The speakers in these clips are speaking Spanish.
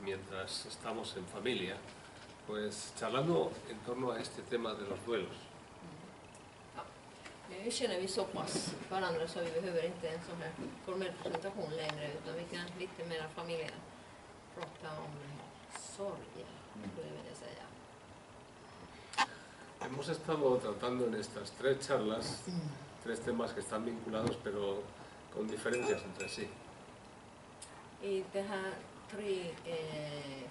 mientras estamos en familia, pues charlando en torno a este tema de los duelos. Nu känner vi så pass varandra så vi behöver inte en sån här formell presentation längre, utan vi kan lite mer familjen prata om sorg, skulle jag vilja säga. Hemos estado tratando en estas tres charlas tres temas que están vinculados pero con diferencias entre sí. I det här tre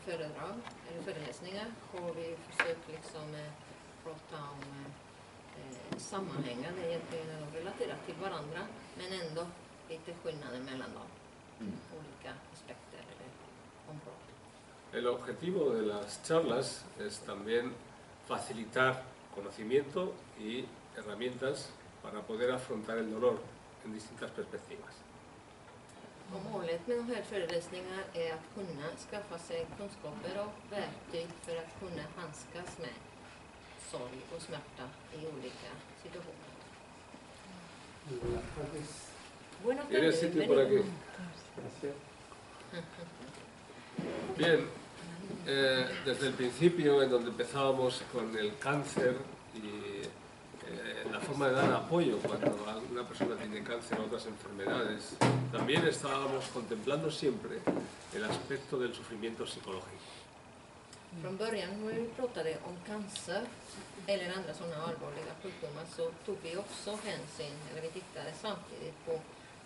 föredrag, eller föreläsningar, har vi försökt liksom prata om sammanhängande, egentligen är de relaterade till varandra, men ändå lite skillnader mellan dem. Olika aspekter eller områden. El objetivo de las charlas es también facilitar conocimiento y herramientas para poder afrontar el dolor en distintas perspectivas. Och målet med de här föreläsningarna är att kunna skaffa sig kunskaper och verktyg för att kunna handskas med sorg och smärta i olika situationer. Buenas ¿Tienes tardes, sitio por aquí? Gracias. Bien, desde el principio, en donde empezábamos con el cáncer y la forma de dar apoyo cuando una persona tiene cáncer o otras enfermedades, también estábamos contemplando siempre el aspecto del sufrimiento psicológico. Från början när vi pratade om cancer eller andra sådana allvarliga sjukdomar så tog vi också hänsyn, eller vi tittade samtidigt på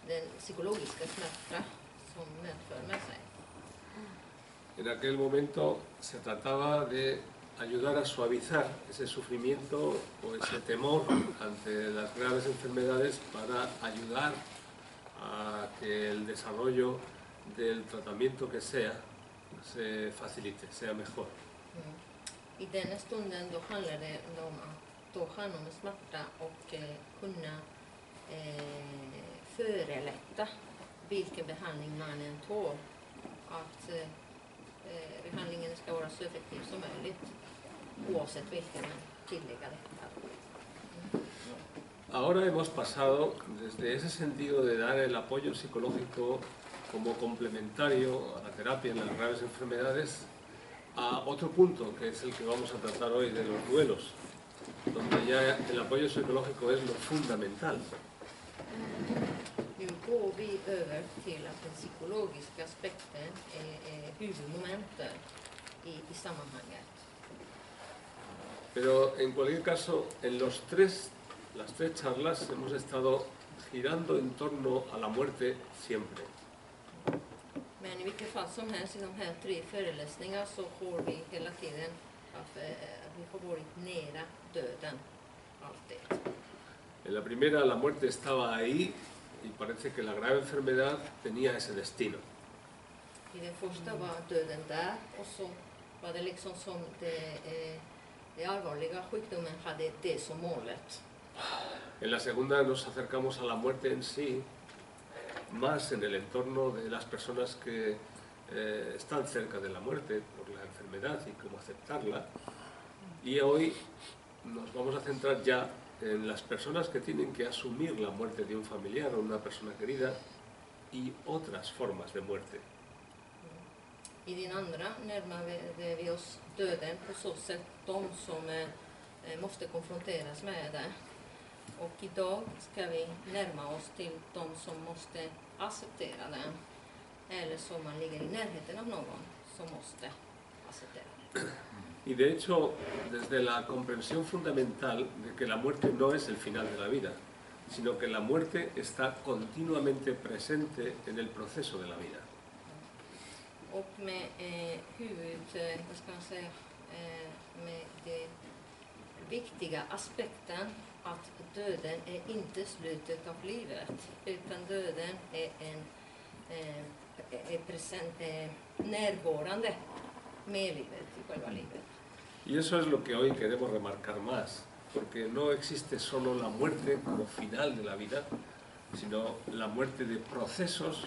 den psykologiska smärta som medför med sig. En aquel momento se trataba de ayudar a suavizar ese sufrimiento o ese temor ante las graves enfermedades para ayudar a que el desarrollo del tratamiento que sea se facilite, sea mejor. I den stunden då handlar det om att ta hand om smärta och kunna förelätta vilken behandling man än tar. Att behandlingen ska vara så effektiv som möjligt oavsett vilken, men tillägga detta. Ahora hemos pasado desde ese sentido de dar el apoyo psicológico como complementario a la terapia en las graves enfermedades a otro punto, que es el que vamos a tratar hoy, de los duelos, donde ya el apoyo psicológico es lo fundamental. Nu går vi över till att den psykologiska aspekten är huvudmomenten i sammanhanget. Pero en cualquier caso, en las tres charlas hemos estado girando en torno a la muerte siempre. Men i vilket fall som helst i de här tre föreläsningarna så har vi hela tiden vi har varit nära döden alltid. En la primera, la muerte estaba ahí y parece que la grave enfermedad tenía ese destino. I den första var döden där och så var det liksom som det allvarliga sjukdomen hade det som målet. En la segunda nos acercamos a la muerte en sí, más en el entorno de las personas que están cerca de la muerte por la enfermedad y cómo aceptarla. Y hoy nos vamos a centrar ya en las personas que tienen que asumir la muerte de un familiar o una persona querida y otras formas de muerte. I den andra närmar vi oss döden på så sätt de som måste konfronteras med det. Och idag ska vi närma oss till de som måste acceptera den. Eller som man ligger i närheten av någon som måste acceptera den. Y de hecho, desde la comprensión fundamental de que la muerte no es el final de la vida, sino que la muerte está continuamente presente en el proceso de la vida. Och med med den viktiga aspekten att döden är inte slutet av livet, utan döden är närvarande med livet, i själva livet. Y eso es lo que hoy queremos remarcar más, porque no existe solo la muerte como final de la vida, sino la muerte de procesos,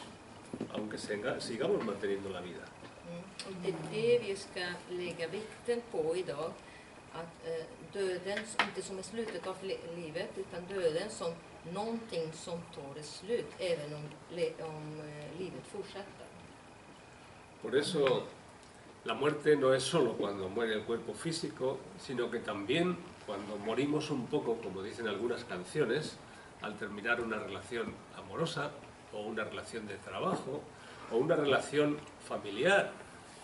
aunque sigamos manteniendo la vida. Och det är det vi ska lägga vikten på idag, att döden inte som är slutet av livet, utan döden som någonting som tar ett slut, även om livet fortsätter. Por eso La muerte no es solo cuando muere el cuerpo físico, sino que también cuando morimos un poco, como dicen algunas canciones, al terminar una relación amorosa, o una relación de trabajo, o una relación familiar,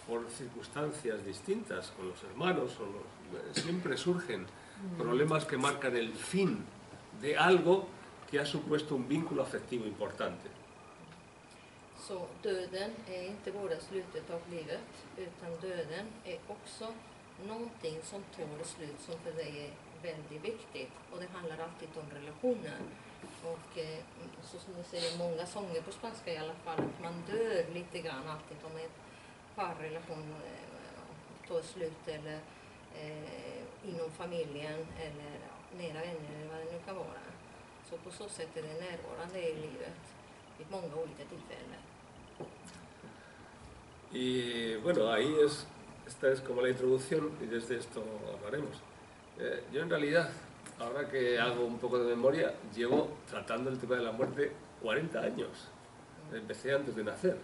por circunstancias distintas con los hermanos, siempre surgen problemas que marcan el fin de algo que ha supuesto un vínculo afectivo importante. Så döden är inte bara slutet av livet, utan döden är också någonting som tar slut som för dig är väldigt viktigt. Och det handlar alltid om relationer. Och så som ni säger, många sånger på spanska i alla fall, att man dör lite grann alltid om en parrelation tar slut, eller inom familjen, eller nära vänner, eller vad det nu kan vara. Så på så sätt är det närvarande i livet vid många olika tillfällen. Y bueno, ahí esta es como la introducción y desde esto hablaremos. Yo en realidad, ahora que hago un poco de memoria, llevo tratando el tema de la muerte 40 años. Empecé antes de nacer.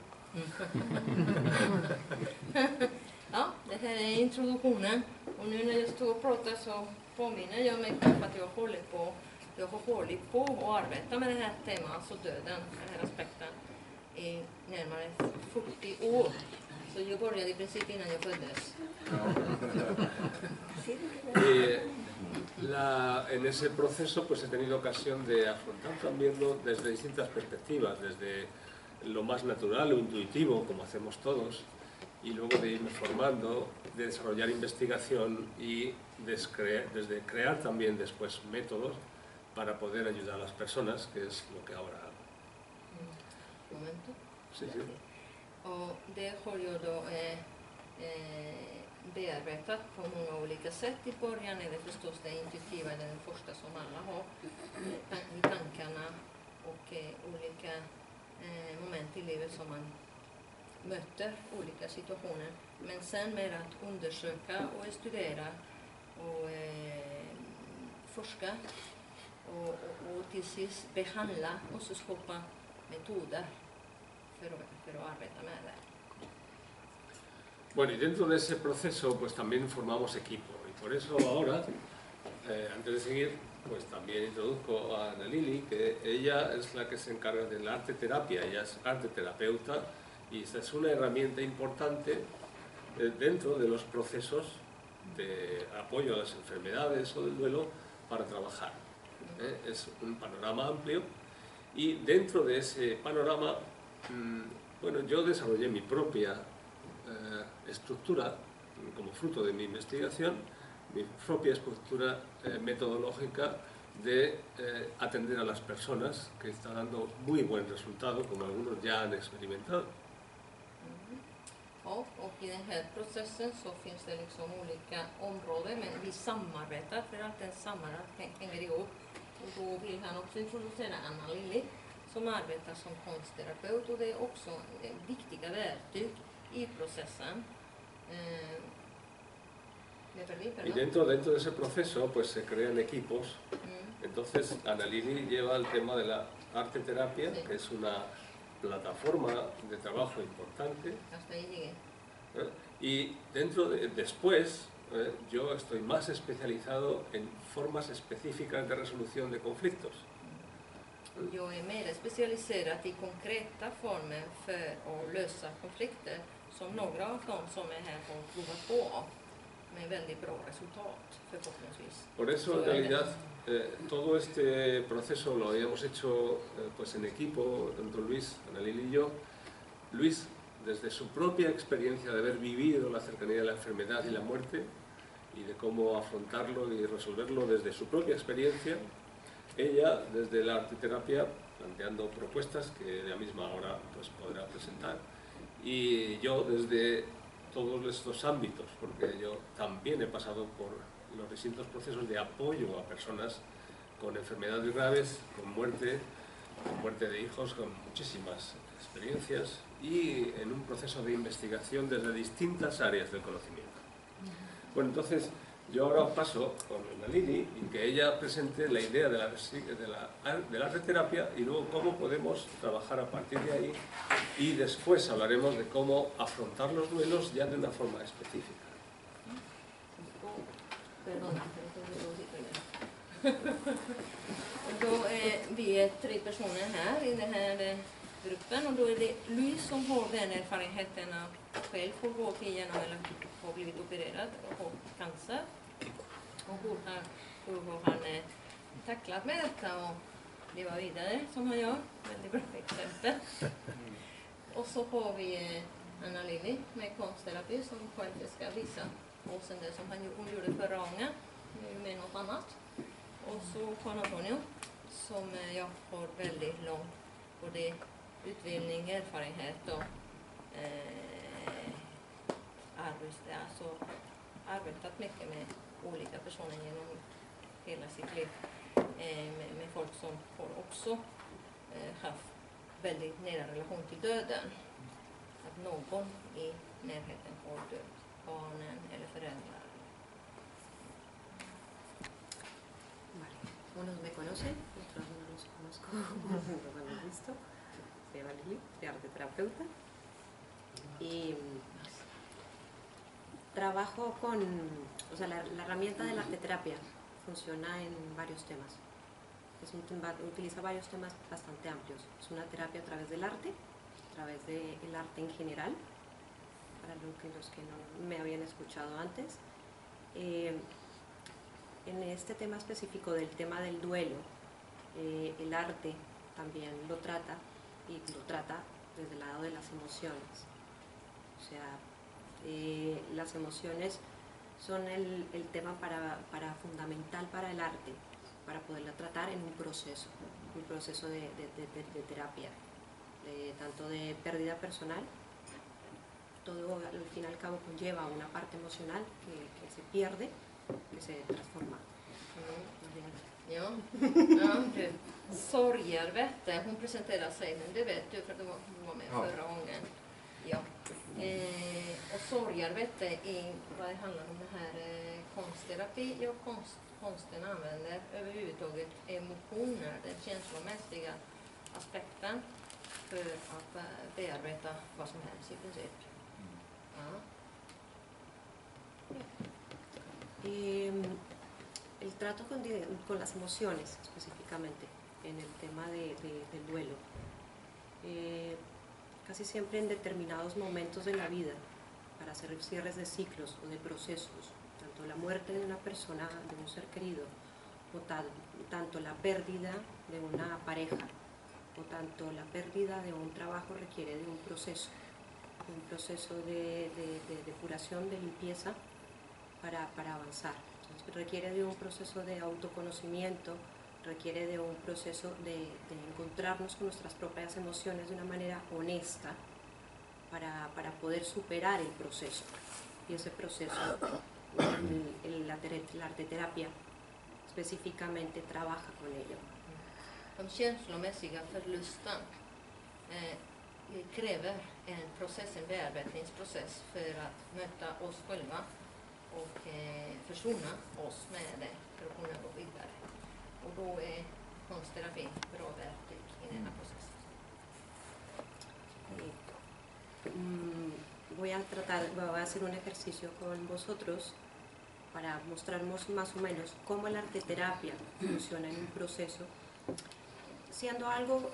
Ja, det här är introduktionen. Och nu när jag står och pratar så påminner jag mig på att jag har hållit på och arbetat med det här temat, alltså döden, den här aspekten, i närmare 40 år. Så jag började i princip innan jag föddes. En ese proceso pues he tenido ocasión de afrontar también desde distintas perspectivas, desde lo más natural o intuitivo, como hacemos todos, y luego de irme formando, de desarrollar investigación y desde crear también después métodos para poder ayudar a las personas, que es lo que ahora hago. Un momento. Sí, sí. Och det har jag då bearbetat på många olika sätt. I början är det förstås det intuitiva, det är den första som alla har, i tankarna och olika moment i livet som man möter olika situationer. Men sen med att undersöka och studera och forska och till sist behandla och så skapa metoder för att arbeta med det. Bueno, y dentro de ese proceso pues también formamos equipo, y por eso ahora, antes de seguir, pues también introduzco a Ana Lili, que ella es la que se encarga de la arte terapia, ella es arte terapeuta, y esta es una herramienta importante dentro de los procesos de apoyo a las enfermedades o del duelo para trabajar. Es un panorama amplio, y dentro de ese panorama, bueno, yo desarrollé mi propia estructura como fruto de mi investigación, mi propia estructura metodológica de atender a las personas, que está dando muy buen resultado, como algunos ya han experimentado. Ja, och i den här processen så finns det liksom olika områden, men vi samarbetar för att den samarbete hänger ihop. Och då vill han också introducera Anna Lili som arbetar som konstterapeut, och det är också viktiga verktyg i processen. Y dentro de ese proceso pues se crean equipos. Entonces Ana Lili lleva el tema de la arte terapia, sí, que es una plataforma de trabajo importante. Hasta ahí llegué. Y después yo estoy más especializado en formas específicas de resolución de conflictos. Jag är mer specialiserad i konkreta former för att lösa konflikter, som några av dem som är här har provat på med väldigt bra resultat, förhoppningsvis. Por eso en realidad todo este proceso lo habíamos hecho pues en equipo, tanto Luis, Ana Lili y yo. Luis, desde su propia experiencia de haber vivido la cercanía de la enfermedad y la muerte, y de cómo afrontarlo y resolverlo desde su propia experiencia. Ella, desde la arte terapia, planteando propuestas que ella misma ahora pues podrá presentar. Y yo desde todos estos ámbitos, porque yo también he pasado por los distintos procesos de apoyo a personas con enfermedades graves, con muerte de hijos, con muchísimas experiencias, y en un proceso de investigación desde distintas áreas del conocimiento. Bueno, entonces, Yo ahora os paso con Nalini y que ella presente la idea de la arteterapia y luego cómo podemos trabajar a partir de ahí, y después hablaremos de cómo afrontar los duelos ya de una forma específica. Då vi är 3 personer här i den här gruppen, och då är det Louise som har den erfarenheten av själv får gå igenom eller har blivit opererad och har cancer. Och hur har han tacklat med detta och leva vidare som han gör. Väldigt bra exempel. Och så har vi Anna Lilly med konstterapi som själv ska visa oss det som hon gjorde förra gången med något annat. Och så Juan Antonio som jag har väldigt lång både utbildning, erfarenhet och arbetat mycket med olika personer genom hela sitt liv. Med folk som har också haft väldigt nära relation till döden. Att någon i närheten har dött, barnen eller föräldrar. Unos me conocen, otros no los conozco, no me han visto. Se llama Lili, soy arteterapeuta. Y trabajo con, o sea, la herramienta de la arteterapia funciona en varios temas. Utiliza varios temas bastante amplios. Es una terapia a través del arte, a través del arte en general, para los que no me habían escuchado antes. En este tema específico del tema del duelo, el arte también lo trata, y lo trata desde el lado de las emociones. O sea, las emociones son el tema fundamental para el arte, para poderla tratar en un proceso de terapia, tanto de pérdida personal. Todo al fin y al cabo conlleva una parte emocional que se pierde, que se transforma. Ja, sorgervette, hon presenterar sig, men det vet du för att hon var med förra gången. Ja. Och sorgervette är vad det handlar om, det här konstterapi. Ja, konsten använder överhuvudtaget emotioner, den känslomässiga aspekten, för att bearbeta vad som helst i princip. Ja. El trato con las emociones específicamente en el tema del duelo, casi siempre en determinados momentos de la vida, para hacer cierres de ciclos o de procesos, tanto la muerte de una persona, de un ser querido, o tanto la pérdida de una pareja, o tanto la pérdida de un trabajo requiere de un proceso de depuración, de limpieza para avanzar. Entonces, requiere de un proceso de autoconocimiento, requiere de un proceso de encontrarnos con nuestras propias emociones de una manera honesta para poder superar el proceso. Y ese proceso, la arteterapia específicamente trabaja con ello. De känslomässiga förlusten kräver en process, en bearbetningsprocess för att möta oss själva och försona oss med det för att kunna gå vidare. Och då är konstterapi bra verktyg i denna process. Voy a hacer un ejercicio con vosotros para mostrarnos más o menos cómo la arteterapia funciona en un proceso, siendo algo,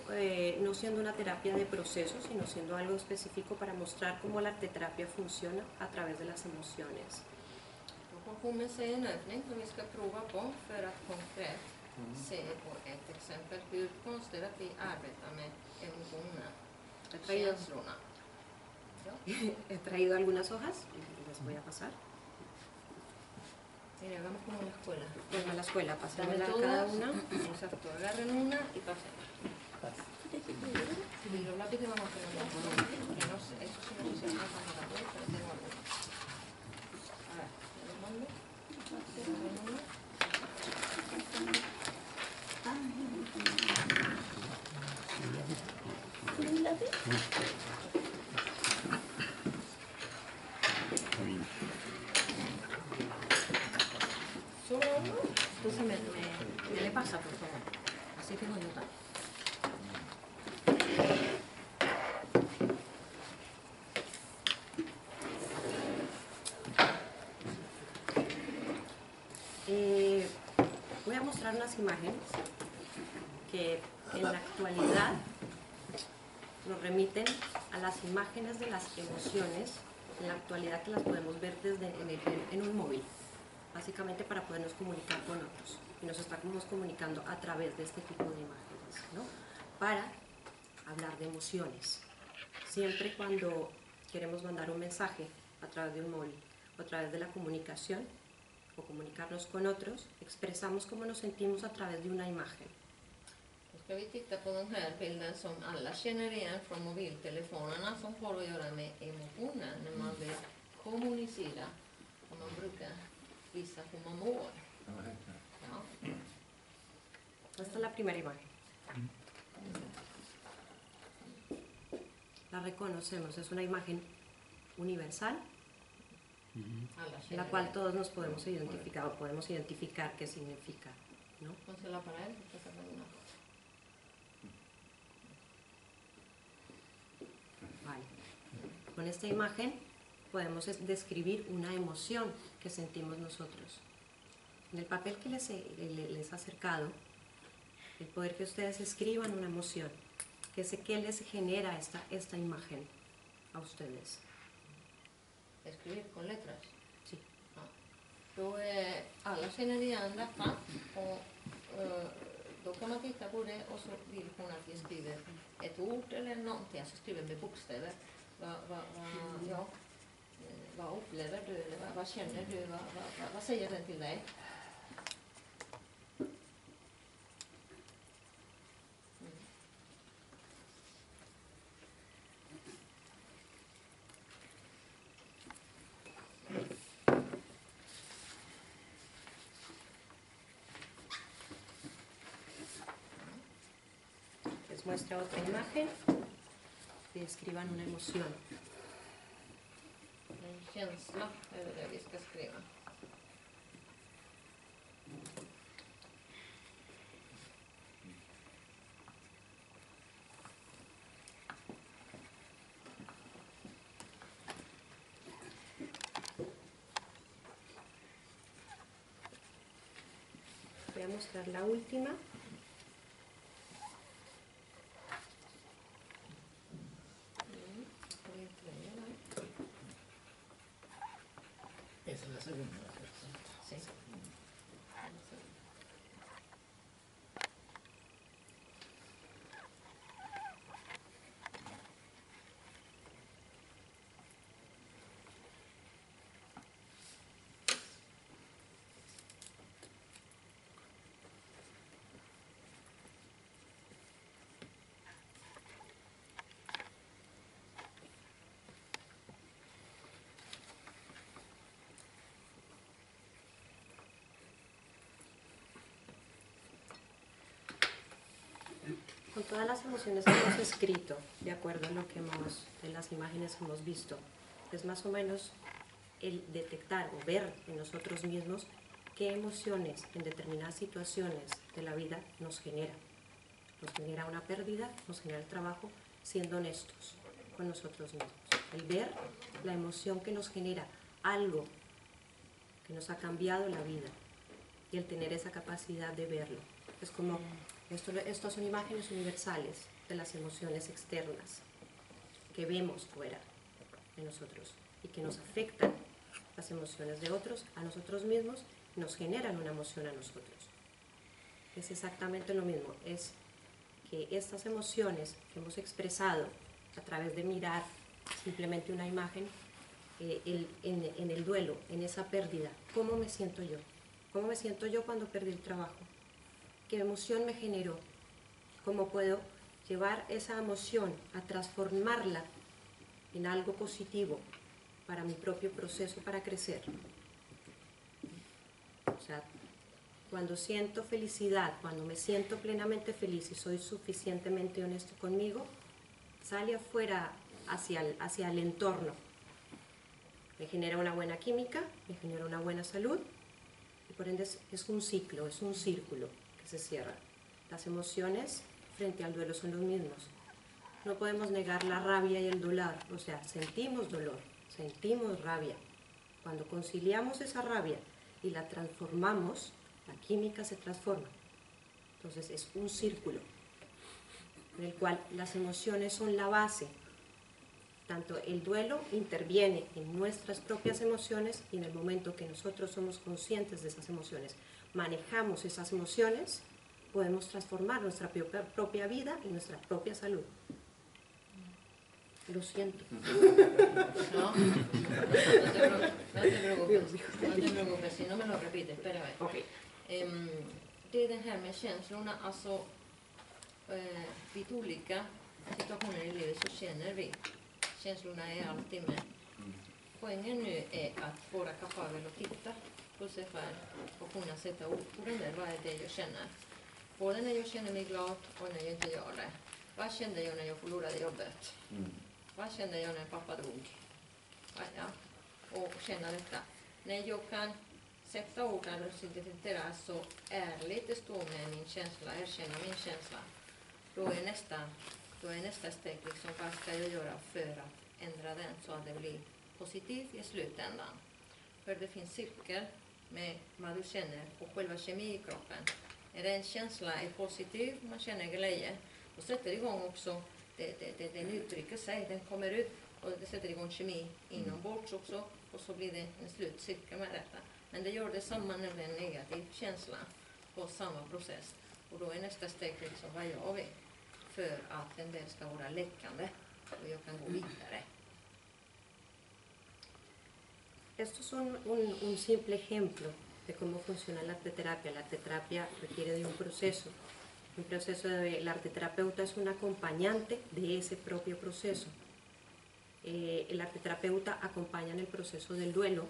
no siendo una terapia de proceso, sino siendo algo específico para mostrar cómo la arteterapia funciona a través de las emociones. Då får med sig en övning som vi ska prova på för att konkret se på ett exempel hur konstterapi arbetar med emotionerna, känslorna. Ja. He traído algunas hojas y las voy a pasar. Mira, vamos como a la escuela. Vamos a la escuela, Dame pasémosla todas, cada una. exacto, agarren una y pasen. Y los lápices vamos a poner que no sé, eso sí no sé si se llama para la pero tengo algo. A ver, ¿te lo mando? las imágenes que en la actualidad nos remiten a las imágenes de las emociones, en la actualidad que las podemos ver en un móvil, básicamente para podernos comunicar con otros. Y nos estamos comunicando a través de este tipo de imágenes, ¿no? Para hablar de emociones. Siempre cuando queremos mandar un mensaje a través de un móvil o a través de la comunicación o comunicarnos con otros, expresamos cómo nos sentimos a través de una imagen. Då ska vi titta på den här bilden som alla känner igen från mobiltelefonerna som har att göra med emotioner när man vill kommunicera och man brukar visa hur man mår. Ja. Esta es la primera imagen. La reconocemos, es una imagen universal Alla en känner la cual igen. todos nos podemos identificar o podemos identificar qué significa, ¿no? Pónsela para él, que saca una. Vale. Con esta imagen podemos describir una emoción que sentimos nosotros. En el papel que les he acercado, el poder que ustedes escriban una emoción, ¿qué les genera esta imagen a ustedes? Escribir con letras. Sí. Ja. Då alla känner igen detta och då kan man titta på det och så vill hon att vi skriver ett ord eller någonting, alltså skriver med bokstäver. Vad upplever du eller vad känner du, vad säger den till dig? Les muestra otra imagen y escriban una emoción. En känsla är det vi ska skriva. Voy a mostrar la última. Esa es la segunda, ¿cierto? Sí. Con todas las emociones que hemos escrito, de acuerdo a lo que en las imágenes que hemos visto, es más o menos el detectar o ver en nosotros mismos qué emociones en determinadas situaciones de la vida nos genera. Nos genera una pérdida, nos genera el trabajo, siendo honestos con nosotros mismos. El ver la emoción que nos genera algo que nos ha cambiado la vida y el tener esa capacidad de verlo. Es como, estos son imágenes universales de las emociones externas que vemos fuera de nosotros y que nos afectan las emociones de otros a nosotros mismos, nos generan una emoción a nosotros. Es exactamente lo mismo, es que estas emociones que hemos expresado a través de mirar simplemente una imagen, en el duelo, en esa pérdida, ¿cómo me siento yo? ¿Cómo me siento yo cuando perdí el trabajo? ¿Qué emoción me generó? ¿Cómo puedo llevar esa emoción a transformarla en algo positivo para mi propio proceso para crecer? O sea, cuando siento felicidad, cuando me siento plenamente feliz y soy suficientemente honesto conmigo, sale afuera hacia el entorno. Me genera una buena química, me genera una buena salud y por ende es un ciclo, es un círculo que se cierra. Las emociones frente al duelo son los mismos. No podemos negar la rabia y el dolor, o sea, sentimos dolor, sentimos rabia. Cuando conciliamos esa rabia y la transformamos, la química se transforma Entonces es un círculo en el cual las emociones son la base. Tanto el duelo interviene en nuestras propias emociones y en el momento que nosotros somos conscientes de esas emociones, manejamos esas emociones, podemos transformar nuestra propia vida y nuestra propia salud. Lo siento. No te preocupes, si no me lo repites, espera a ver. Okay. Det är det här med känslorna, alltså vid olika situationer i livet så känner vi. Känslorna är alltid med. Poängen nu är att vara kapabel att titta på sig själv och kunna sätta ord på den där, vad är det jag känner? Både när jag känner mig glad och när jag inte gör det. Vad kände jag när jag förlorade jobbet? Vad kände jag när pappa dog? Ja, och känna detta. När jag kan sätta ord eller identifiera så ärligt stå med min känsla, erkänna min känsla, då är nästa steg liksom, vad ska jag göra för att ändra den så att det blir positivt i slutändan. För det finns cirkel med vad du känner och själva kemi i kroppen. När en känsla är positiv, man känner glädje, då sätter igång också, den uttrycker sig, den kommer ut och det sätter igång kemi inombords också och så blir det en slutcirkel med detta. Men det gör detsamma när det är en negativ känsla på samma process. Och då är nästa steg liksom, vad gör vi för att den där ska vara läckande och jag kan gå vidare. Esto es un simple ejemplo de cómo funciona la arteterapia. La arteterapia requiere de un proceso de la arteterapeuta es un acompañante de ese propio proceso. El arteterapeuta acompaña en el proceso del duelo,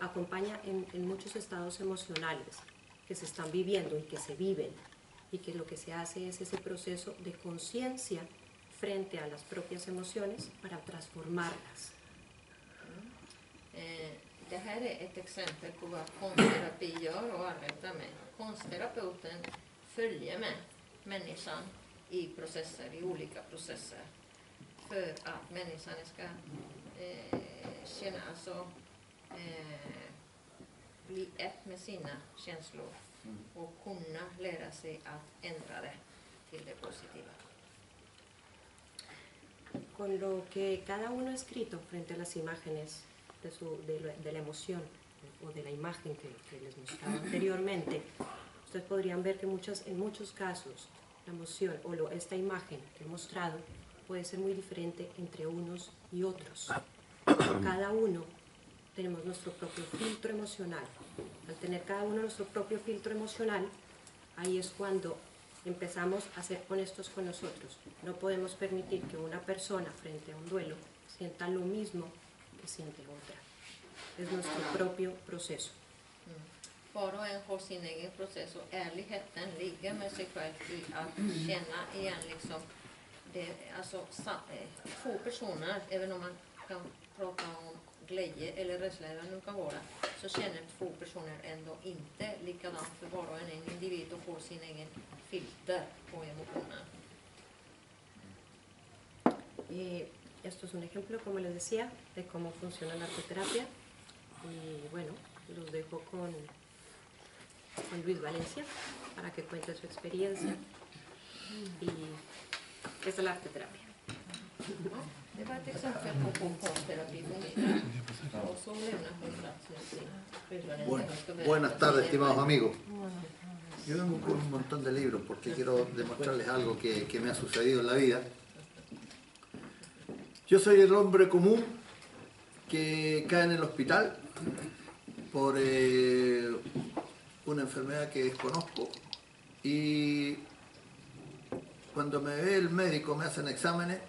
acompaña en muchos estados emocionales que se están viviendo y que se viven, y que lo que se hace es ese proceso de conciencia frente a las propias emociones para transformarlas. Det här är ett exempel på vad konstterapi gör och arbetar med. Konstterapeuten följer med människan i processer, i olika processer, för att människan ska känna, alltså bli ett med sina känslor och kunna lära sig att ändra det till det positiva. Con lo que cada uno ha escrito frente a las imágenes de la emoción o de la imagen que les mostraba anteriormente, ustedes podrían ver que en muchos casos la emoción o esta imagen que he mostrado puede ser muy diferente entre unos y otros. Cada uno tenemos nuestro propio filtro emocional. Al tener cada uno nuestro propio filtro emocional, ahí es cuando empezamos a ser honestos con nosotros. No podemos permitir que una persona frente a un duelo sienta lo mismo que siente otra. Es nuestro propio proceso. Var och en har sin egen process och ärligheten ligger med sig själv i att känna igen liksom det, alltså två personer, även om man kan prata om glädje eller rädsla eller vad det kan vara, så känner två personer ändå inte likadant, för var och en individ och får sin egen filter på emotionen. Esto es un ejemplo, como les decía, de cómo funciona la arteterapia. Y bueno, los dejo con Luis Valencia para que cuente su experiencia. Y esta es la arteterapia. Det var ett exempel på konstterapi fungerar. Och så lämnar hon plats nu. Buenas tardes, estimados amigos. Yo vengo con un montón de libros porque quiero demostrarles algo que me ha sucedido en la vida. Yo soy el hombre común que cae en el hospital por una enfermedad que desconozco, y cuando me ve el médico, me hacen exámenes,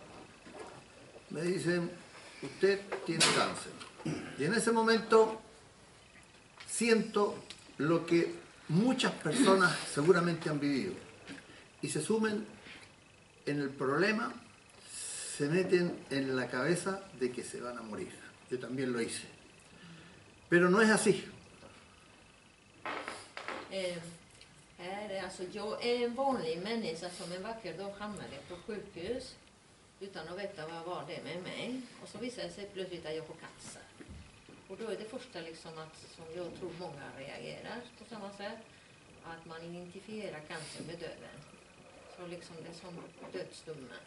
me dicen, usted tiene cáncer. Y en ese momento siento lo que muchas personas seguramente han vivido y se sumen en el problema, se meten en la cabeza de que se van a morir. Yo también lo hice. Pero no es así. Alltså, jag är en vanlig människa som en vacker dag hamnade på sjukhus utan att veta vad var det med mig. Och så visade det sig plötsligt att jag får cancer. Och då är det första liksom att, som jag tror många reagerar på samma sätt, att man identifierar cancer med döden. Så liksom det är som dödsdomen.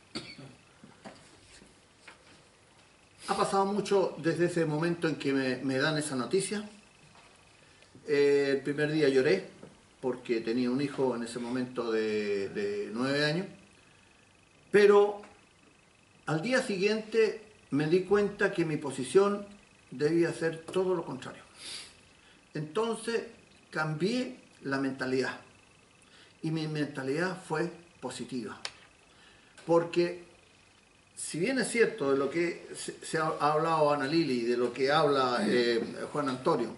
Ha pasado mucho desde ese momento en que me dan esa noticia. El primer día lloré porque tenía un hijo en ese momento de 9 años, pero al día siguiente me di cuenta que mi posición debía ser todo lo contrario. Entonces cambié la mentalidad y mi mentalidad fue positiva, porque si bien es cierto de lo que se ha hablado Ana Lili, de lo que habla Juan Antonio,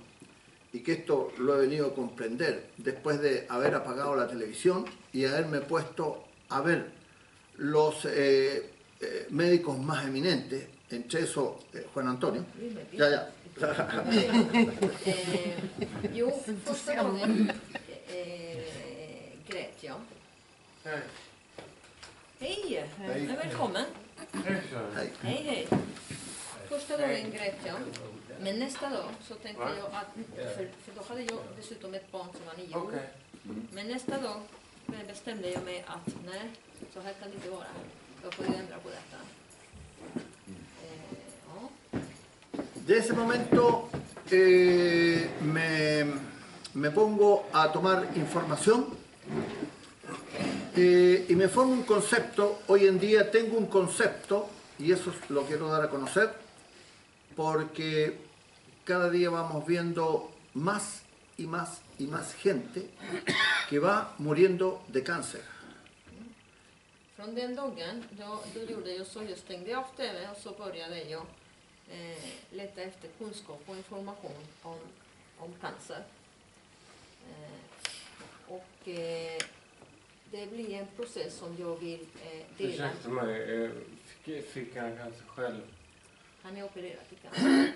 y que esto lo he venido a comprender después de haber apagado la televisión y haberme puesto a ver los médicos más eminentes, entre eso Juan Antonio. Ya. Jo, första gången grät jag. Hej! Välkommen! Hej! Första gången grät jag. Men nästa dag så tänkte jag att, för då hade jag dessutom ett barn som var 9 år. Men nästa dag bestämde jag mig att nej, så här kan det inte vara. Jag får ju ändra på detta. Ja. De ese momento me pongo a tomar información y me formo un concepto. Hoy en día tengo un concepto y eso lo quiero dar a conocer porque cada día vamos viendo más y más y más gente que va muriendo de cáncer. Från den dagen då gjorde jag så, jag stängde av TV och så började jag leta efter kunskap och information om cancer. Det blir en process som jag vill dela. Ursäkta mig, fick han cancer själv? Han är opererad i cancer.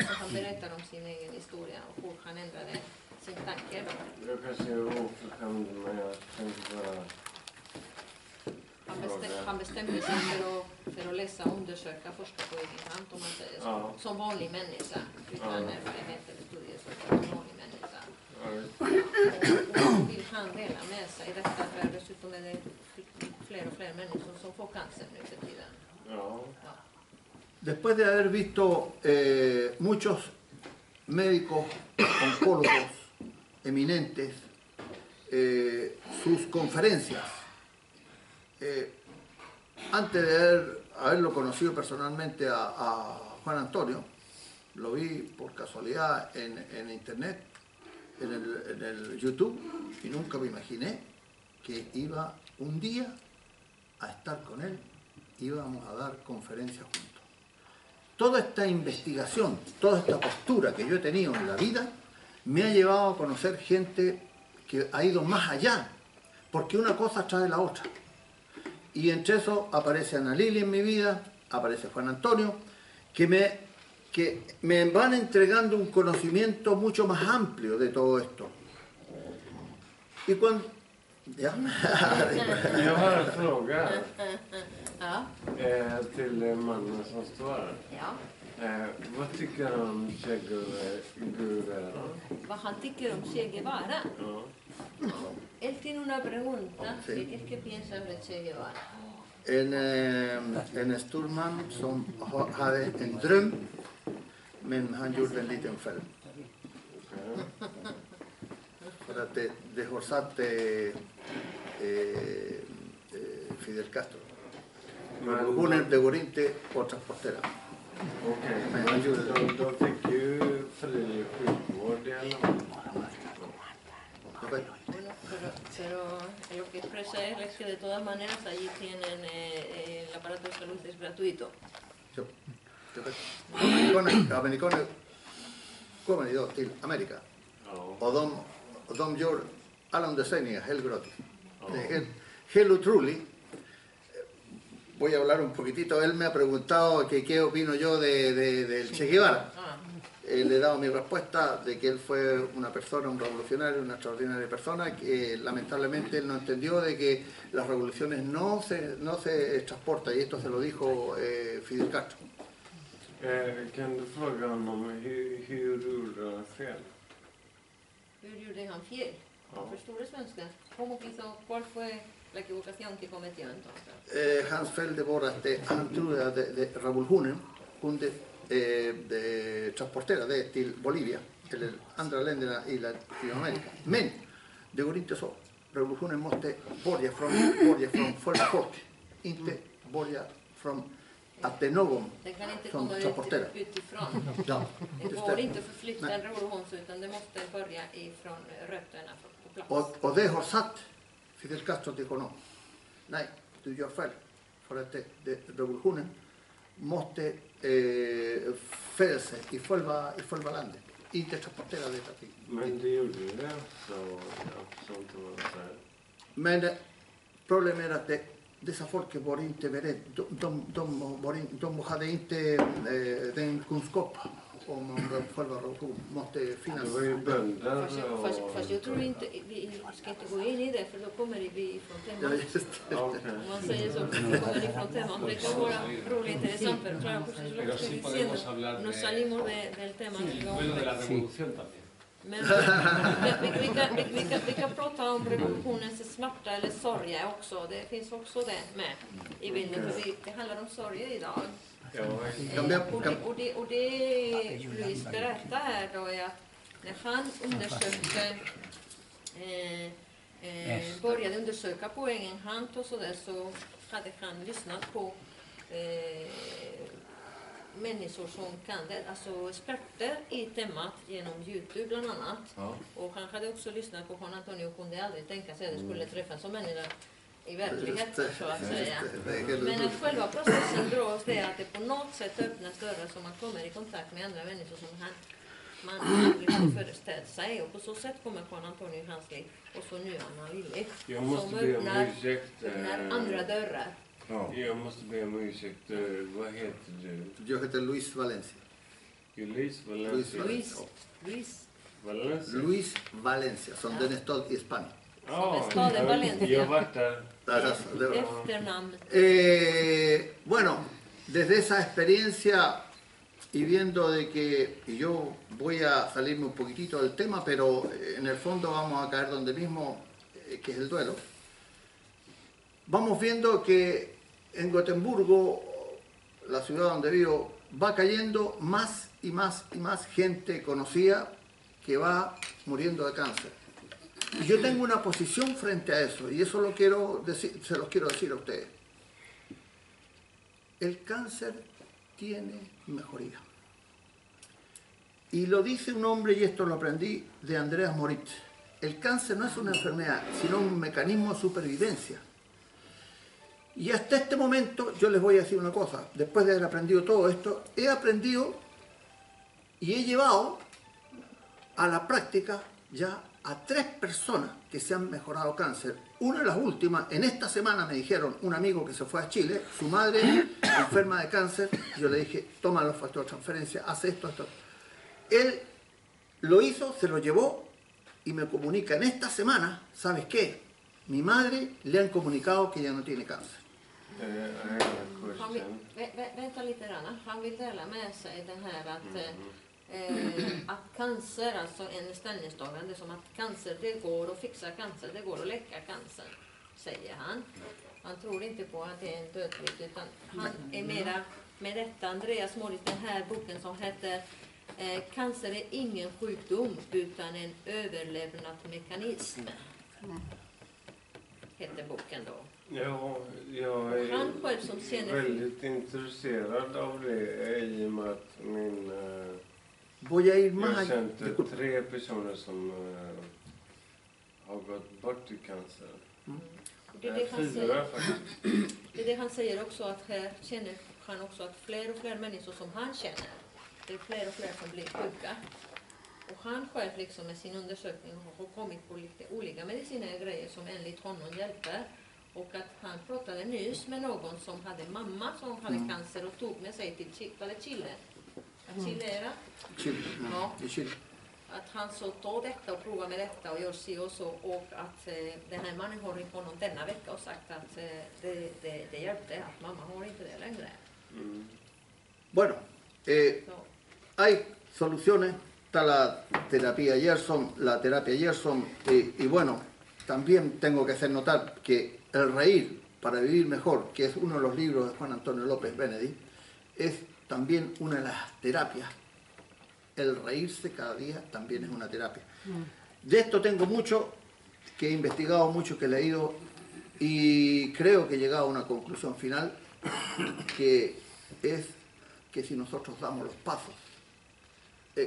Så han berättar om sin egen historia och hur han ändrade sin tanke. Jag kanske är oförskämd, men jag tänkte bara... Han bestämde sig för att läsa, undersöka, forska på egen hand, om man säger så. Ja. Som vanlig människa. Utan erfarenhet eller studier, så som vanlig människa. Och vill han dela med sig detta, för dessutom är det fler och fler människor som får cancer nu för tiden. Ja. Después de haber visto muchos médicos, oncólogos eminentes, sus conferencias, antes de haberlo conocido personalmente a Juan Antonio, lo vi por casualidad en internet, en el YouTube, y nunca me imaginé que iba un día a estar con él, íbamos a dar conferencias juntos. Toda esta investigación, toda esta postura que yo he tenido en la vida, me ha llevado a conocer gente que ha ido más allá, porque una cosa trae la otra. Y entre eso aparece Ana Lili en mi vida, aparece Juan Antonio, que me van entregando un conocimiento mucho más amplio de todo esto. Y cuando... ¿Ya? Jag har en fråga Ja. till mannen som står här. Ja. Vad tycker han om Che Guevara? Vad han tycker om Che Guevara. Ja. Él tiene una pregunta. ¿Qué es que piensa de Che Guevara? En Sturman som hade en dröm, men han gjorde en liten fel. För att det fortsatte Fidel Castro. Revolutionen, det går inte att transportera. Okej, Men han gjorde det. de fick ju fri sjukvård i alla fall. Bueno, pero lo que expresa él es que de todas maneras allí tienen el aparato de salud es gratuito. Amerikaner kommer idag till Amerika och de gör alla undersökningar helt gratis. Det är helt otroligt. Voy a hablar un poquitito. Él me ha preguntado que qué opino yo del Che Guevara. Le he dado mi respuesta de que él fue una persona, un revolucionario, una extraordinaria persona, que lamentablemente él no entendió de que las revoluciones no se transportan, y esto se lo dijo Fidel Castro. Kan du fråga honom hur gjorde han fel? Hur gjorde han fel? Förstår du svenska? ¿Cómo quiso, cuál fue la equivocación que cometió entonces? Hans Felde var att han trodde att revolutionen kunde transportera det till Bolivia eller andra länderna i Latinamerika. Men det går inte så. Revolutionen måste börja från folk, inte börja från att det är någon Den kan inte som komma transporterar. utifrån. Ja, Det just går det. inte att förflytta en revolution utan det måste börja ifrån rötterna på plats. Och det har satt Fidel Castro dijo no. Nej, du gör fel. För att revolutionen måste föda sig i själva landet. Inte transportera detta till. Men det gjorde det, så jag förstår inte vad du säger. Men problemet är att dessa folk var inte beredda. De hade inte den kunskap om själva revolutionen måste finnas. Det var ju bönder Fast jag tror inte, vi ska inte gå in i det för då kommer vi ifrån Ja, temat. just det. Okej. Om man säger så, då kommer vi ifrån temat. Det kan vara roligt intressant, pero claro, pues es lo que Pero estoy sí podemos diciendo. hablar Nos de- salimos del tema. Sí, bueno, de la revolución también. Men vi kan prata om revolutionens smärta eller sorg också. Det finns också det med i bilden. För det handlar om sorg idag. Ja, Och det Louise berättar här då är att när han började undersöka på egen hand och sådär så hade han lyssnat på människor som kan det, alltså experter i temat genom Youtube bland annat. Ja. Och han hade också lyssnat på Juan Antonio och kunde aldrig tänka sig att det skulle träffa en sån människa i verkligheten så att säga. Men att själva processen drar oss det att det på något sätt öppnas dörrar så man kommer i kontakt med andra människor som man aldrig hade föreställt sig. Och på så sätt kommer Juan Antonio i hans liv och så nu Anna Lilly Jag måste som be om ursäkt. öppnar andra dörrar. Jag måste be om ursäkt. Vad heter du? Jag heter Luis Valencia. Luis Valencia. Valencia? Luis Valencia, som den är stad i Spanien. Ja, staden Valencia. jag har varit där. Efternamn. Bueno, desde esa experiencia y viendo de que yo voy a salirme un poquitito del tema, pero en el fondo vamos a caer donde mismo, que es el duelo. Vamos viendo que en Gotemburgo, la ciudad donde vivo, va cayendo más y más y más gente conocida que va muriendo de cáncer. Y yo tengo una posición frente a eso, y eso lo quiero decir, se los quiero decir a ustedes. El cáncer tiene mejoría. Y lo dice un hombre, y esto lo aprendí de Andreas Moritz. El cáncer no es una enfermedad, sino un mecanismo de supervivencia. Y hasta este momento yo les voy a decir una cosa, después de haber aprendido todo esto, he aprendido y he llevado a la práctica ya a 3 personas que se han mejorado cáncer. Una de las últimas, en esta semana me dijeron, un amigo que se fue a Chile, su madre enferma de cáncer, yo le dije, toma los factores de transferencia, haz esto, esto. Él lo hizo, se lo llevó y me comunica en esta semana, ¿sabes qué? Mi madre le han comunicado que ya no tiene cáncer. Vänta lite grann. Han vill dela med sig det här att cancer, alltså en ställningstagande som att cancer, det går att fixa cancer, det går att läka cancer, säger han. Han tror inte på att det är en dödligt, utan han är mera med detta. Andreas Moritz, den här boken som heter Cancer är ingen sjukdom utan en överlevnadsmekanism. Heter boken då. Ja, jag är Han själv som känner väldigt intresserad av det i och med att Voy a ir jag más har allá. känt Disculpa. 3 personer som har gått bort i cancer. det är det han 4 säger. faktiskt. Det är det han säger också, att här känner han också att fler och fler människor som han känner, det är fler och fler som blir sjuka. Och han själv liksom med sin undersökning har kommit på lite olika medicinska grejer som enligt honom hjälper. Och att han pratade nyss med någon som hade mamma som hade cancer och tog med sig till Chile. Att Chilera. Chile, Ja. i Chile. Att han så tar detta och provar med detta och gör si och så. Och att den här mannen har ringt honom denna vecka och sagt att det hjälpte, att mamma har inte det längre. Bueno, Så. hay soluciones está la terapia Gerson, y bueno, también tengo que hacer notar que El reír para vivir mejor, que es uno de los libros de Juan Antonio López Benedict, es también una de las terapias. El reírse cada día también es una terapia. De esto tengo mucho, que he investigado, mucho que he leído, y creo que he llegado a una conclusión final, que es que si nosotros damos los pasos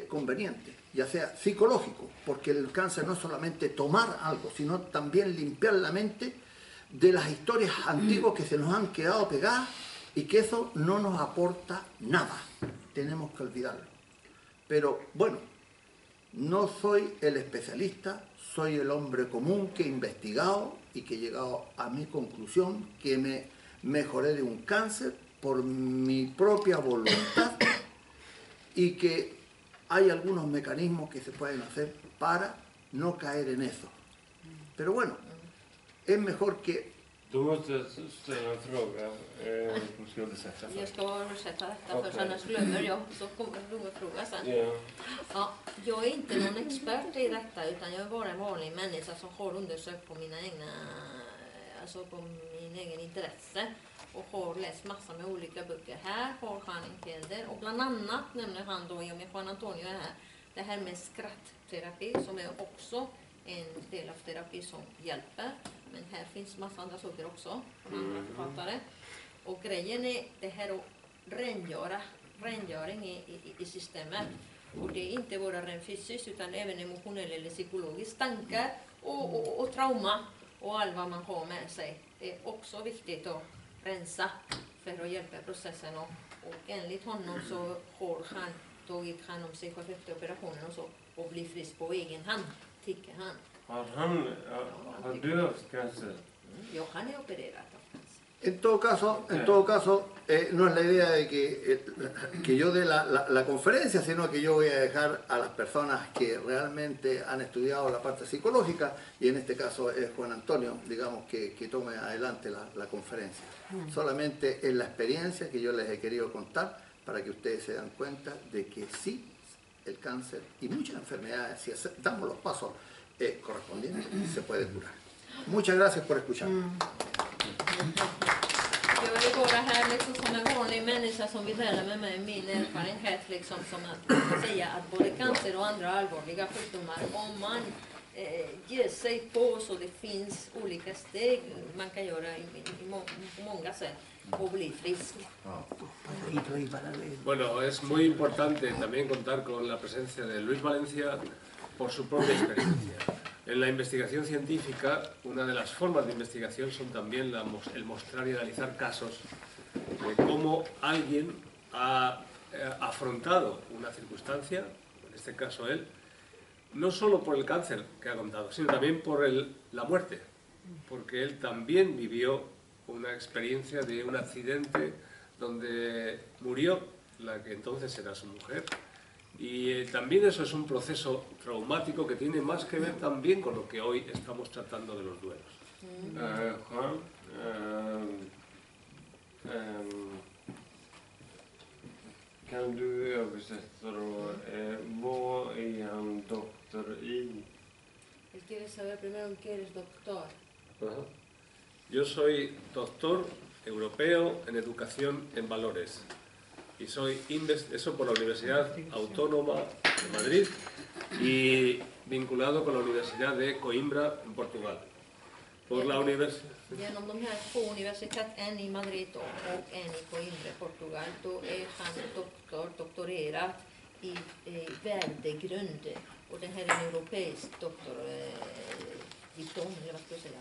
convenientes, ya sea psicológico, porque el cáncer no es solamente tomar algo, sino también limpiar la mente de las historias antiguas que se nos han quedado pegadas y que eso no nos aporta nada. Tenemos que olvidarlo. Pero bueno, no soy el especialista, soy el hombre común que he investigado y que he llegado a mi conclusión que me mejoré de un cáncer por mi propia voluntad y que hay algunos mecanismos que se pueden hacer para no caer en eso. Pero bueno, es mejor que... Du måste ställa en fråga. Ska du sätta Jag ska översätta detta först, annars glömmer jag. Så kommer en fråga sen. Ja. Ja, jag är inte någon expert i detta, utan jag är bara en vanlig människa som har undersökt på min egen intresse och har läst massor med olika böcker. Här har han en hel del, och bland annat nämner han då, i och med Juan Antonio är här, det här med skrattterapi som är också en del av terapi som hjälper. Men här finns massa andra saker också från andra författare. Och grejen är det här att rengöring i systemet. Och det är inte bara rent fysiskt utan även emotionellt eller psykologiskt. Tankar och trauma och allt vad man har med sig. Det är också viktigt att rensa för att hjälpa processen. Och enligt honom så har han tagit hand om sig själv efter operationen och så och blir frisk på egen hand, tycker han. Har du haft cancer? Ja, han är opererad av cancer. En todo caso no es la idea de que yo dé la conferencia, sino que yo voy a dejar a las personas que realmente han estudiado la parte psicológica, y en este caso es Juan Antonio, digamos, que tome adelante la conferencia. Solamente es la experiencia que yo les he querido contar para que ustedes se dan cuenta de que sí, el cáncer y muchas enfermedades, si damos los pasos correspondientes, se puede curar. Muchas gracias por escuchar. Jag är bara här liksom som en vanlig människa som vill dela med mig min erfarenhet liksom, som att säga att både cancer och andra allvarliga sjukdomar, om man ger sig på så det finns olika steg man kan göra på många sätt och bli frisk. Bueno, es muy importante también contar con la presencia de Luis Valencia por su propia experiencia. En la investigación científica, una de las formas de investigación son también el mostrar y analizar casos de cómo alguien ha afrontado una circunstancia, en este caso él, no solo por el cáncer que ha contado, sino también por la muerte, porque él también vivió una experiencia de un accidente donde murió la que entonces era su mujer. Y también eso es un proceso traumático que tiene más que ver también con lo que hoy estamos tratando de los duelos. Juan, kan du översätta då? Vad är han doktor i? Él quiere saber primero en qué eres doctor. Ajá. Yo soy doctor europeo en educación en valores. Y soy eso por la Universidad Autónoma de Madrid y vinculado con la Universidad de Coimbra en Portugal. Por la universidad. Genom de här två universitet, en i Madrid och en i Coimbra, Portugal, då är han doktorerad i värdegrund. Och det här är en europeisk diplom, eller vad ska jag säga?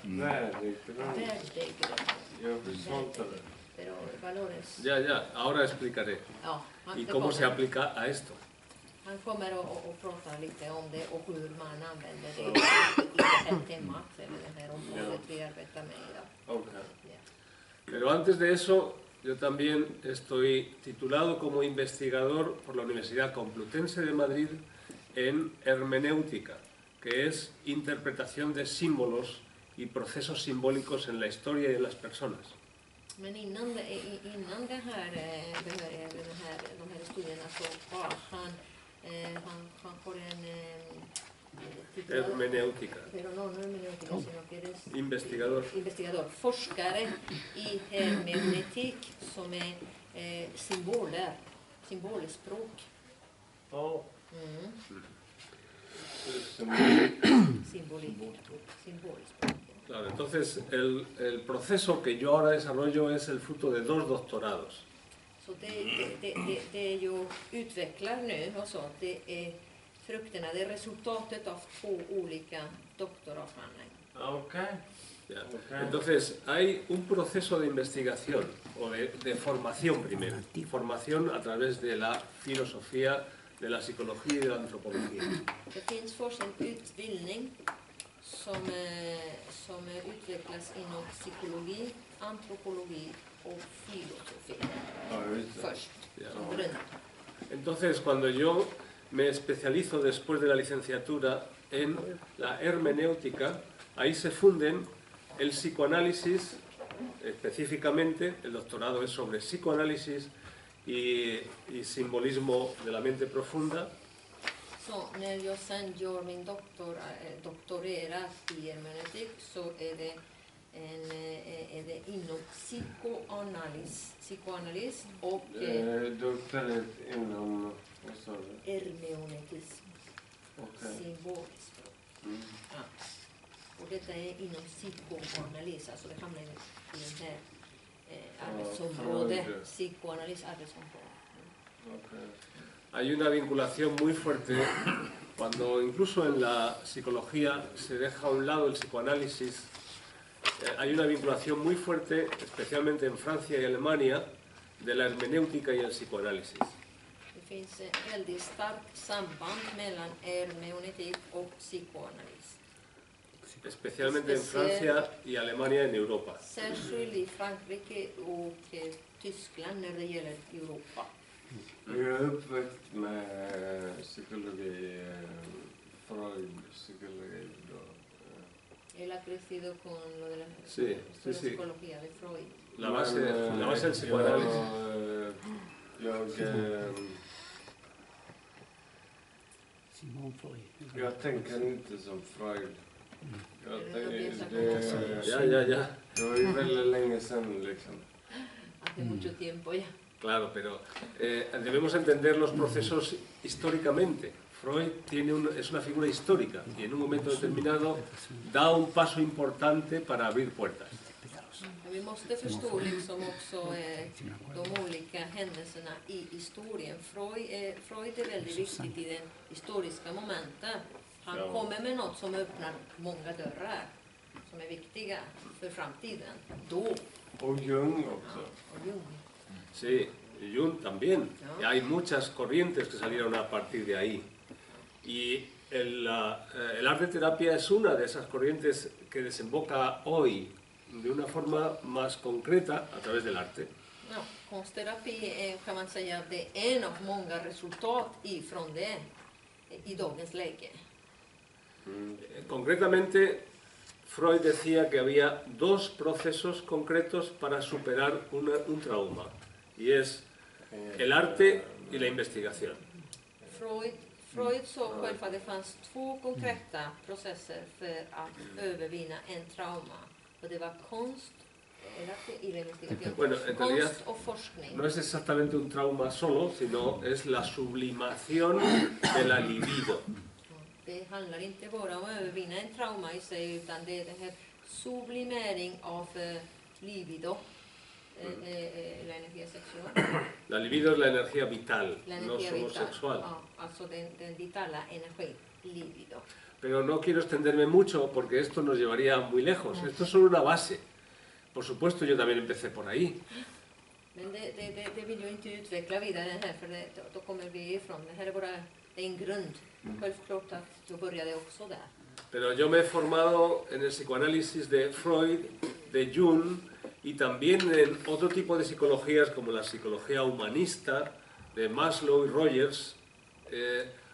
Värdegrund. Jag förstår det. Pero valores. Ya, ahora explicaré. Ja, ¿Y cómo se aplica a esto? Han kommer att prata lite om det och hur man använder det i det här temat, eller det här området vi arbetar med idag. Okay. Pero antes de eso, yo también estoy titulado como investigador por la Universidad Complutense de Madrid en hermenéutica, que es interpretación de símbolos y procesos simbólicos en la historia y en las personas. Men innan de här studierna så har han Han får en titel, Hermenéutica. pero no hermeneutika, sino que eres Investigador. Forskare i hermeneutik som är symbolspråk. Oh. Symbolspråk. Claro, entonces el proceso que yo ahora desarrollo es el fruto de 2 doctorados. Så det jag utvecklar nu, alltså, det är frukterna, det är resultatet av 2 olika doktoravhandlingar. Okay. Ya. Ok. Entonces, hay un proceso de investigación, o de formación primero. Formación a través de la filosofía, de la psicología y de la antropología. Det finns först en utbildning som utvecklas inom psykologi, antropologi och filosofi. Ja, just det. Först, Ja. som grund. Entonces, cuando yo me especializo después de la licenciatura en la hermenéutica, ahí se funden el psicoanálisis, específicamente, el doctorado es sobre psicoanálisis y simbolismo de la mente profunda. Så när jag sen gör min doktorerat i hermeneutik så är det inom psykoanalys och Doktorat inom, vad sa du? hermeneutism, Okej. symbolspråk. Mm. Ja. Och detta är inom psykoanalys, alltså det hamnar i det här arbetsområdet, Freud. psykoanalys arbetsområde. Okay. Hay una vinculación muy fuerte cuando incluso en la psicología se deja a un lado el psicoanálisis. Hay una vinculación muy fuerte, especialmente en Francia y Alemania, de la hermenéutica y el psicoanálisis. Det finns ett väldigt starkt samband mellan hermeneutik och psykoanalys. Especialmente en Francia y Alemania en Europa. Särskilt i Frankrike och Tyskland när det gäller Europa. Jag är uppväxt med psykologi, Freud, psykologi då. Él ha crecido con lo de la, Sí, con sí, la sí. psicología de Freud. La base del psicoanálisis. Jag tänker inte som Freud. Jag tänker, Ya. det var ju väldigt länge sedan liksom. Hace mucho tiempo ya. Claro, pero debemos entender los procesos históricamente. Freud es una figura histórica y en un momento determinado da un paso importante para abrir puertas. Vi måste förstå liksom också de olika händelserna i historien. Freud är väldigt viktigt i den historiska momentet. Han kommer med något som öppnar många dörrar som är viktiga för framtiden. Då. Och Jung också. Och Jung. Sí, Jung también. Y hay muchas corrientes que salieron a partir de ahí. Y el arte terapia es una de esas corrientes que desemboca hoy de una forma más concreta a través del arte. Ja, konstterapi är, kan man säga, det är en av många resultat ifrån det i dagens läge. Concretamente, Freud decía que había 2 procesos concretos para superar un trauma, y es el arte y la investigación. Freud såg själv att det fanns 2 konkreta processer för att övervinna en trauma. Och det var konst, eller investigación, Bueno, en realidad konst och forskning. no es exactamente un trauma solo, sino es la sublimación de la libido. Det handlar inte bara om att övervinna en trauma i sig, utan det är det här sublimering av libido, la energía sexual. La libido es la energía vital, La no energía solo vital. sexual. Ja, alltså den vitala energin, libido. Pero no quiero extenderme mucho porque esto nos llevaría muy lejos. Esto es solo una base. Por supuesto, yo también empecé por ahí. Men det vill jag inte utveckla vidare här, för då kommer vi ifrån. Det här är bara en grund. Självklart att jag började också där. Pero yo me he formado en el psicoanálisis de Freud, de Jung y también en otro tipo de psicologías como la psicología humanista de Maslow y Rogers,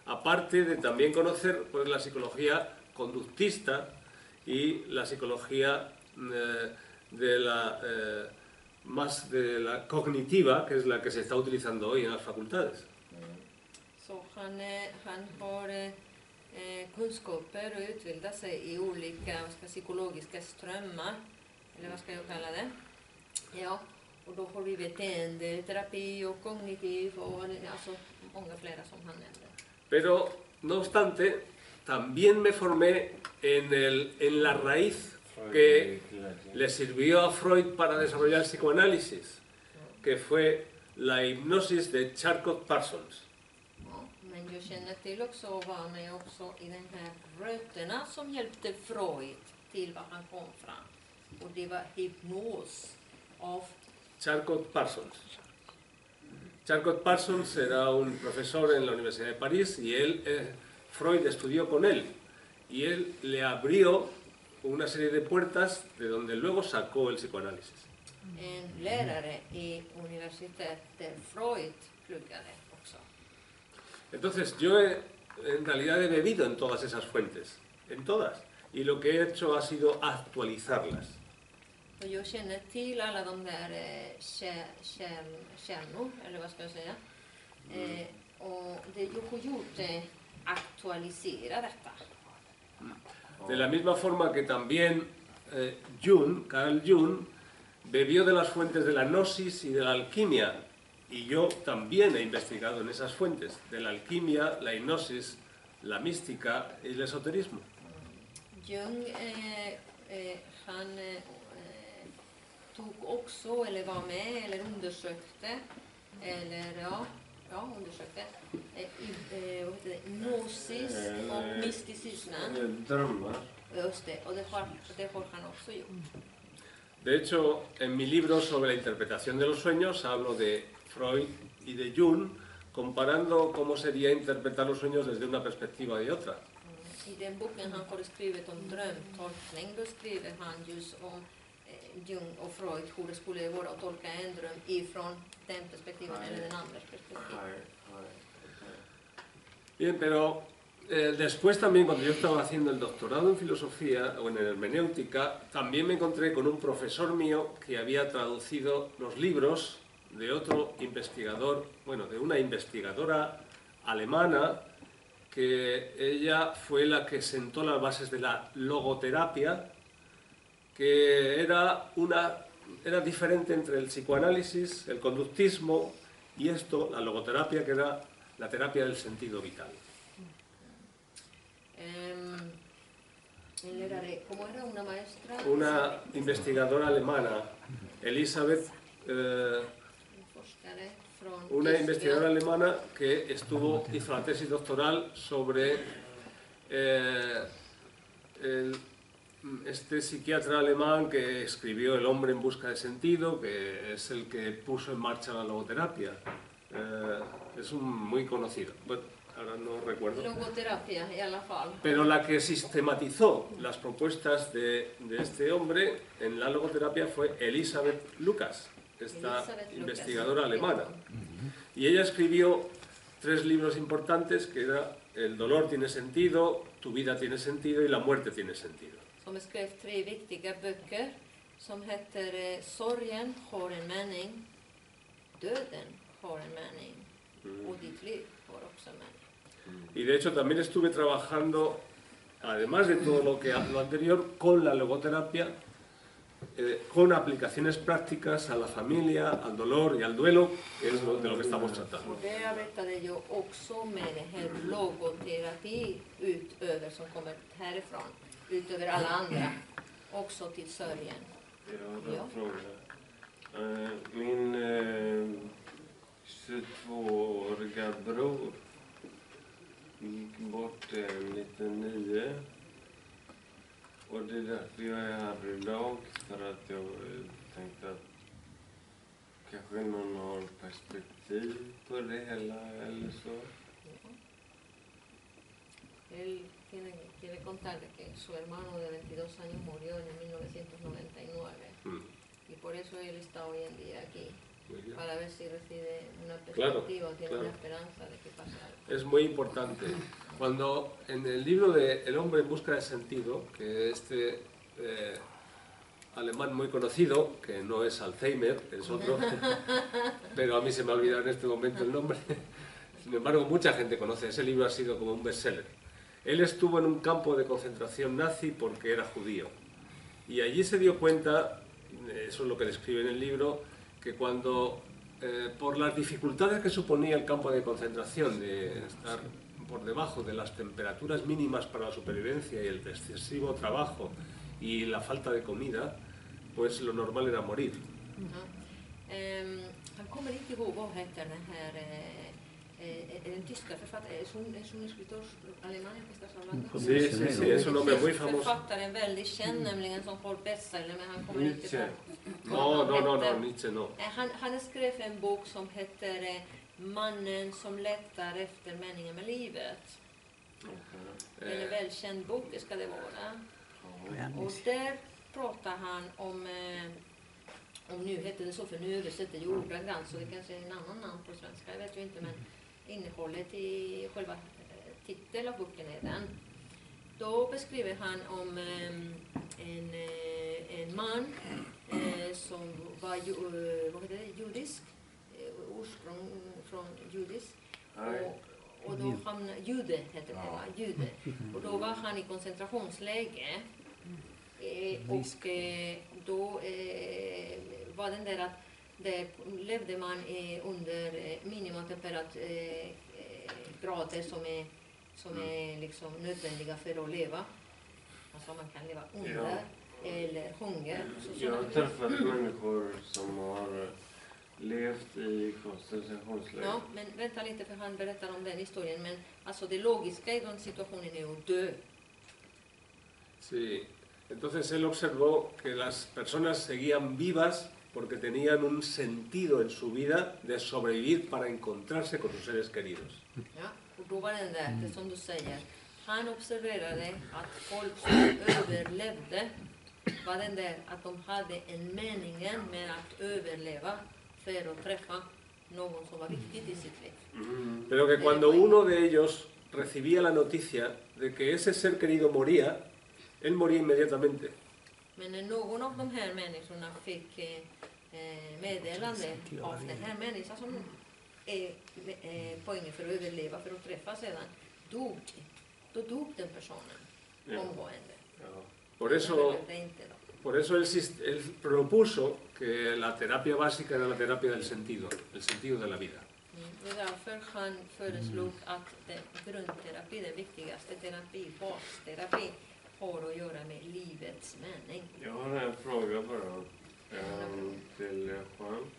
aparte de también conocer pues, la psicología conductista y la psicología más de la cognitiva, que es la que se está utilizando hoy en las facultades. Så han har kunskaper och utbildar sig i olika psykologiska strömmar, eller vad ska jag kalla det? Ja, och då har vi beteendeterapi och kognitiv och alltså många flera som han nämnde. Pero, no obstante, también me formé en la raíz que le sirvió a Freud para desarrollar el psicoanálisis, que fue la hipnosis de Charcot-Parsons. Ja, men jag känner till också och var med också i den här rötterna som hjälpte Freud till vad han kom fram. Och det var hypnos av Charcot-Parsons. Charcot-Parsons era un profesor en la Universidad de París y Freud estudió con él y él le abrió una serie de puertas de donde luego sacó el psicoanálisis. en lärare i universitetet där Freud pluggade också. Entonces yo en realidad he bebido en todas esas fuentes, en todas, y lo que he hecho ha sido actualizarlas. Och jag känner till alla de där kärnor, eller vad ska jag säga. Och det jag har gjort är aktualisera detta. De la misma forma que también Carl Jung, bebió de las fuentes de la gnosis y de la alquimia, y yo también he investigado en esas fuentes, de la alquimia, la hipnosis, la mística y el esoterismo. Jung, han tog också, eller var med, eller undersökte, undersökte gnosis och mysticismen. Drömmar. Just det, och det har han också gjort. De hecho, en mi libro sobre la interpretación de los sueños hablo de Freud y de Jung, comparando cómo sería interpretar los sueños desde una perspectiva y otra. I den boken han har skrivit om drömtolkning, då skriver han just om Jung och Freud, hur det skulle vara att tolka en dröm ifrån den perspektiven eller den andra perspektiven. Bien, pero después también cuando yo estaba haciendo el doctorado en filosofía o en hermenéutica, también me encontré con un profesor mío que había traducido los libros de otro investigador, bueno, de una investigadora alemana, que ella fue la que sentó las bases de la logoterapia, que era diferente entre el psicoanálisis, el conductismo y esto, la logoterapia, que era la terapia del sentido vital. ¿Cómo era una maestra? Una investigadora alemana, Elisabeth, una investigadora alemana que hizo la tesis doctoral sobre este psiquiatra alemán que escribió El hombre en busca de sentido, que es el que puso en marcha la logoterapia. Es muy conocido. Bueno, ahora no recuerdo. Logoterapia, i alla fall. Pero la que sistematizó las propuestas de este hombre en la logoterapia fue Elisabeth Lucas, esta investigadora alemana. Y ella escribió 3 libros importantes que era El dolor tiene sentido, Tu vida tiene sentido y La muerte tiene sentido. Som skrev 3 viktiga böcker som heter Sorgen har en mening, Döden har en mening och Ditt liv har också en mening. Y de hecho también estuve trabajando, además de todo lo anterior, con la logoterapia, con aplicaciones prácticas a la familia, al dolor y al duelo, que es de lo que estamos tratando. Och det arbetade jag också med det här logoterapi utöver som kommer härifrån, utöver alla andra, också till sörjen. Jag har en fråga. Min 22-åriga bror gick bort 99. Och det är därför jag är här idag, för att jag tänkte att kanske någon har perspektiv på det hela eller så. Él quiere contarle que su hermano de 22 años murió en el 1999 y por eso él está hoy en día aquí, para ver si recibe una perspectiva o tiene una esperanza de que pase algo. Es muy importante. Cuando en el libro de El hombre en busca de sentido, que este alemán muy conocido, que no es Alzheimer, es otro, pero a mí se me ha olvidado en este momento el nombre, Sin embargo, mucha gente conoce, ese libro ha sido como un bestseller. Él estuvo en un campo de concentración nazi porque era judío. Y allí se dio cuenta, eso es lo que describe en el libro, que cuando, por las dificultades que suponía el campo de concentración, de estar por debajo de las temperaturas mínimas para la supervivencia y el excesivo trabajo y la falta de comida, pues lo normal era morir. Han kommer inte ihåg vad heter den här, den tyska författaren, es un escritor alemán el que estás hablando? Sí, es un hombre muy famoso. Författaren väldigt känd, nämligen som får bestseller, men han kommer inte Nietzsche. ihåg. No, Nietzsche no. Han skrev en bok som heter Mannen som lättar efter meningen med livet. Det är en välkänd bok, det ska det vara. Och där pratar han om nu heter det så, för nu översätter Jordagrant, så det kanske är en annan namn på svenska, jag vet ju inte, men innehållet i själva titeln av boken är den. Då beskriver han om en man som var judisk, ursprung från judisk, och då jude heter det, va? Jude. Och då var han i koncentrationsläge. Och då var den där att där levde man under minimumtemperaturgrader som är liksom nödvändiga för att leva. Alltså man kan leva under eller hunger. Jag har träffat människor som har levt i koncentrationsläger. Ja, men vänta lite, för han berättar om den historien. Men alltså det logiska i den situationen är att dö. Sí. Entonces él observó que las personas seguían vivas porque tenían un sentido en su vida de sobrevivir para encontrarse con sus seres queridos. Ja, och då var den där, det som du säger. Han observerade att folk som överlevde var den där att de hade en mening med att överleva för att träffa någon som var viktig i sitt liv. Pero que cuando uno de ellos recibía la noticia de que ese ser querido moría, él moría inmediatamente. Men när någon av de här människorna fick meddelande av den här människan som är poängen för att överleva, för att träffa sedan, då dog den personen omgående. Por eso él propuso que la terapia básica era la terapia del sentido, el sentido de la vida. Det är därför han föreslog att grundterapi, den viktigaste terapi, basterapi, har att göra med livets mening. Jag har en fråga bara till Juan.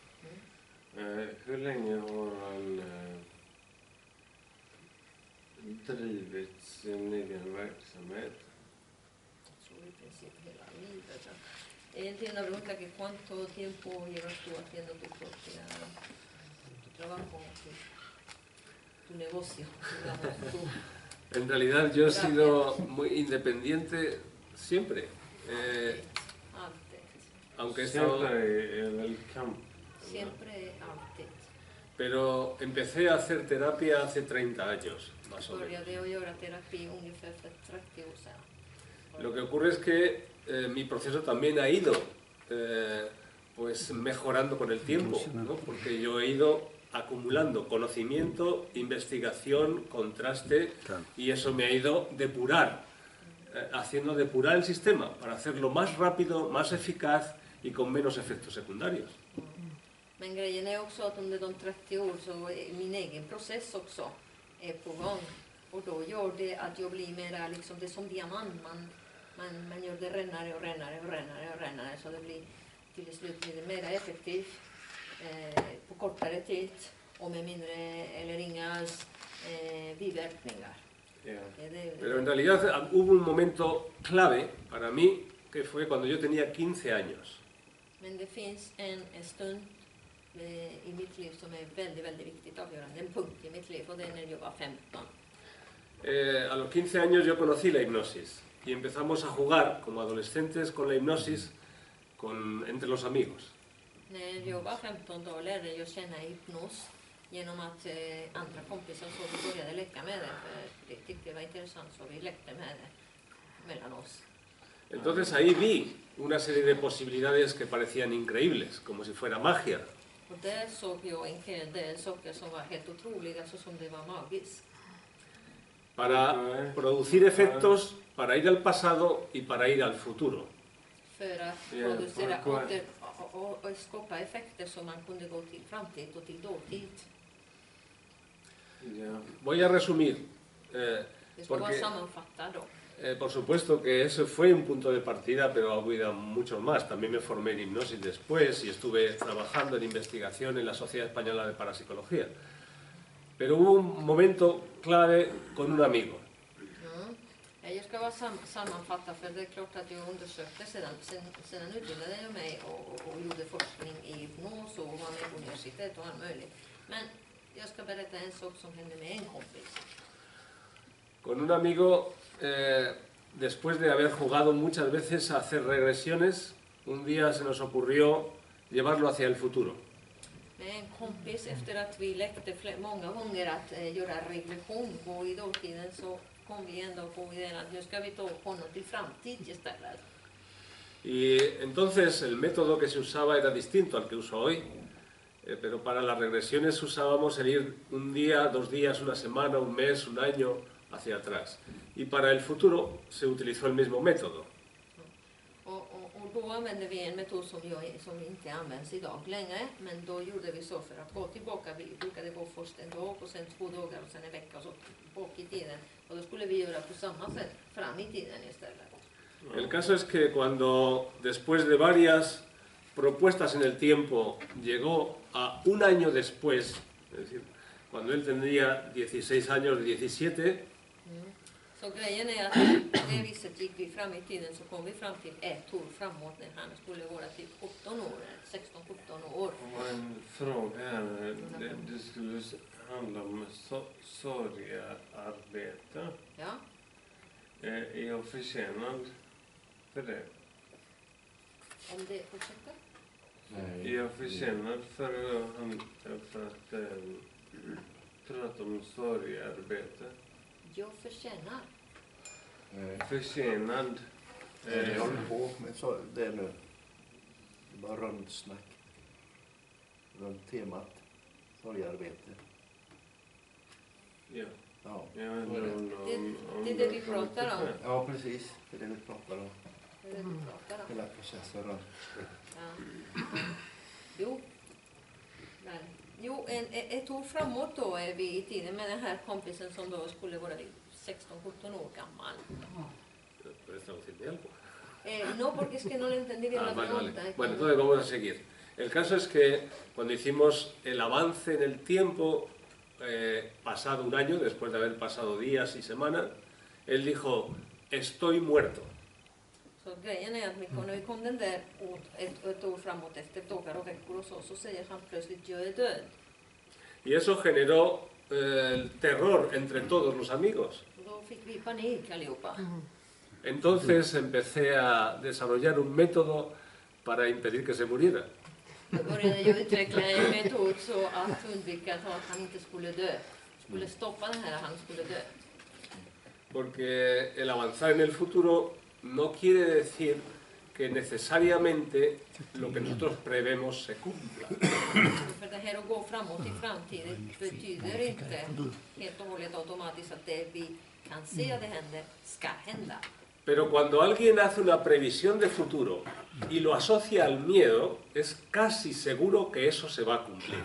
Hur länge har han drivit sin egen verksamhet? Jag tror i princip hela livet. Entiendo una pregunta que cuánto tiempo llevas tú haciendo tu trabajo, tu negocio, digamos, En realidad yo he sido muy independiente siempre. Aunque he estado... Siempre, alltid. Pero empecé a hacer terapia hace 30 años, más o menos. Började jag göra terapi ungefär för 30 år sedan. Lo que ocurre es que mi proceso también ha ido pues mejorando con el tiempo, ¿no? Porque yo he ido acumulando conocimiento, investigación, contraste, y eso me ha ido haciendo depurar el sistema para hacerlo más rápido, más eficaz y con menos efectos secundarios. Men grejen är också att under de 30 år så är min egen process också är på gång. Och då gör det att jag blir mera liksom, det är som diamant. Man gör det rännare och rännare så det blir till slut blir det mera effektivt på kortare tid och med mindre eller inga biverkningar. Pero en realidad hubo un momento clave para mí que fue cuando yo tenía 15 años. Men det finns en stund i mitt liv som är väldigt, väldigt viktigt avgörande. En punkt i mitt liv och det är när jag var 15. A los 15 años yo conocí la hipnosis y empezamos a jugar como adolescentes con la hipnosis entre los amigos. När jag var 15 då lärde jag känna hypnos genom att andra kompisar så vi började leka med det. För det tyckte jag var intressant så vi lekte med det mellan oss. Entonces ahí vi una serie de posibilidades que parecían increíbles, como si fuera magia. Och där såg jag en hel del saker som var helt otroliga, så som det var magiskt. Para producir efectos, para ir al pasado y para ir al futuro. För att Ja, producera och- och skapa effekter som man kunde gå till framtid och till dåtid. Ja. Voy a resumir. Det ska vara Porque, sammanfatta då. por supuesto que eso fue un punto de partida, pero ha habido muchos más. También me formé en hipnosis después y estuve trabajando en investigación en la Sociedad Española de Parapsicología. Pero hubo un momento clave con un amigo. Jag ska bara sammanfatta, för det är klart att jag undersökte sedan utbildade jag mig och gjorde forskning i hypnos och var med på universitet och allt möjligt. Men jag ska berätta en sak som hände med en kompis. Con un amigo, después de haber jugado muchas veces a hacer regresiones, un día se nos ocurrió llevarlo hacia el futuro. Med en kompis, efter att vi lekte många gånger att göra regression, gå i dåtiden, så kom vi ändå på idén att nu ska vi ta honom till framtid istället. Y entonces el método que se usaba era distinto al que uso hoy, pero para las regresiones usábamos el ir un día, 2 días, una semana, un mes, un año hacia atrás. Y para el futuro se utilizó el mismo método. Och då använde vi en metod som inte används idag längre, men då gjorde vi så för att gå tillbaka. Vi brukade gå först en dag och sen 2 dagar och sen en vecka och så bak i tiden. Och då skulle vi göra på samma sätt fram i tiden istället. El caso es que cuando después de varias propuestas en el tiempo llegó a un año después, es decir, cuando él tendría 16 años, 17, Så grejen är att det viset gick vi fram i tiden, så kom vi fram till ett år framåt när han skulle vara typ 17 år, 16-17 år. Och en fråga här. Det skulle handla om sorgearbete. Ja, Är jag förtjänad för det? om det fortsätter. Är jag förtjänad för att prata om sorgearbete? Jag förtjänar. Förtjänad. Vi håller på med det nu. Det är bara rundsnack. Runt temat sorgarbete. Ja. Ja. Jag undrar om Det är det vi pratar om. Ja, precis. Det är det vi pratar om. Det är det vi pratar om. Hela processen runt. Ja. Jo. Nej. Jo, ett år framåt då är vi i tiden med den här kompisen som då skulle vara 16-17 år gammal. ¿puedes traducirme algo? No, porque es que no le entendí bien la Vale, pregunta. vale. Bueno, entonces vamos a seguir. El caso es que cuando hicimos el avance en el tiempo, pasado un año, después de haber pasado días y semanas, él dijo, estoy muerto. Så grejen är att när vi kom den där ett år framåt efter dagar och veckor och så säger han plötsligt, jag är död. Y eso generó el terror entre todos los amigos. Och då fick vi panik allihopa. Entonces empecé a desarrollar un método para impedir que se muriera. Då började jag utveckla en metod så att undvika att han inte skulle dö. Skulle stoppa det här, han skulle dö. Porque el avanzar en el futuro no quiere decir que necesariamente lo que nosotros prevemos se cumpla. För det här att gå framåt i framtiden betyder inte helt och hållet automatiskt att det vi kan se att det händer ska hända. Pero cuando alguien hace una previsión de futuro y lo asocia al miedo, es casi seguro que eso se va a cumplir.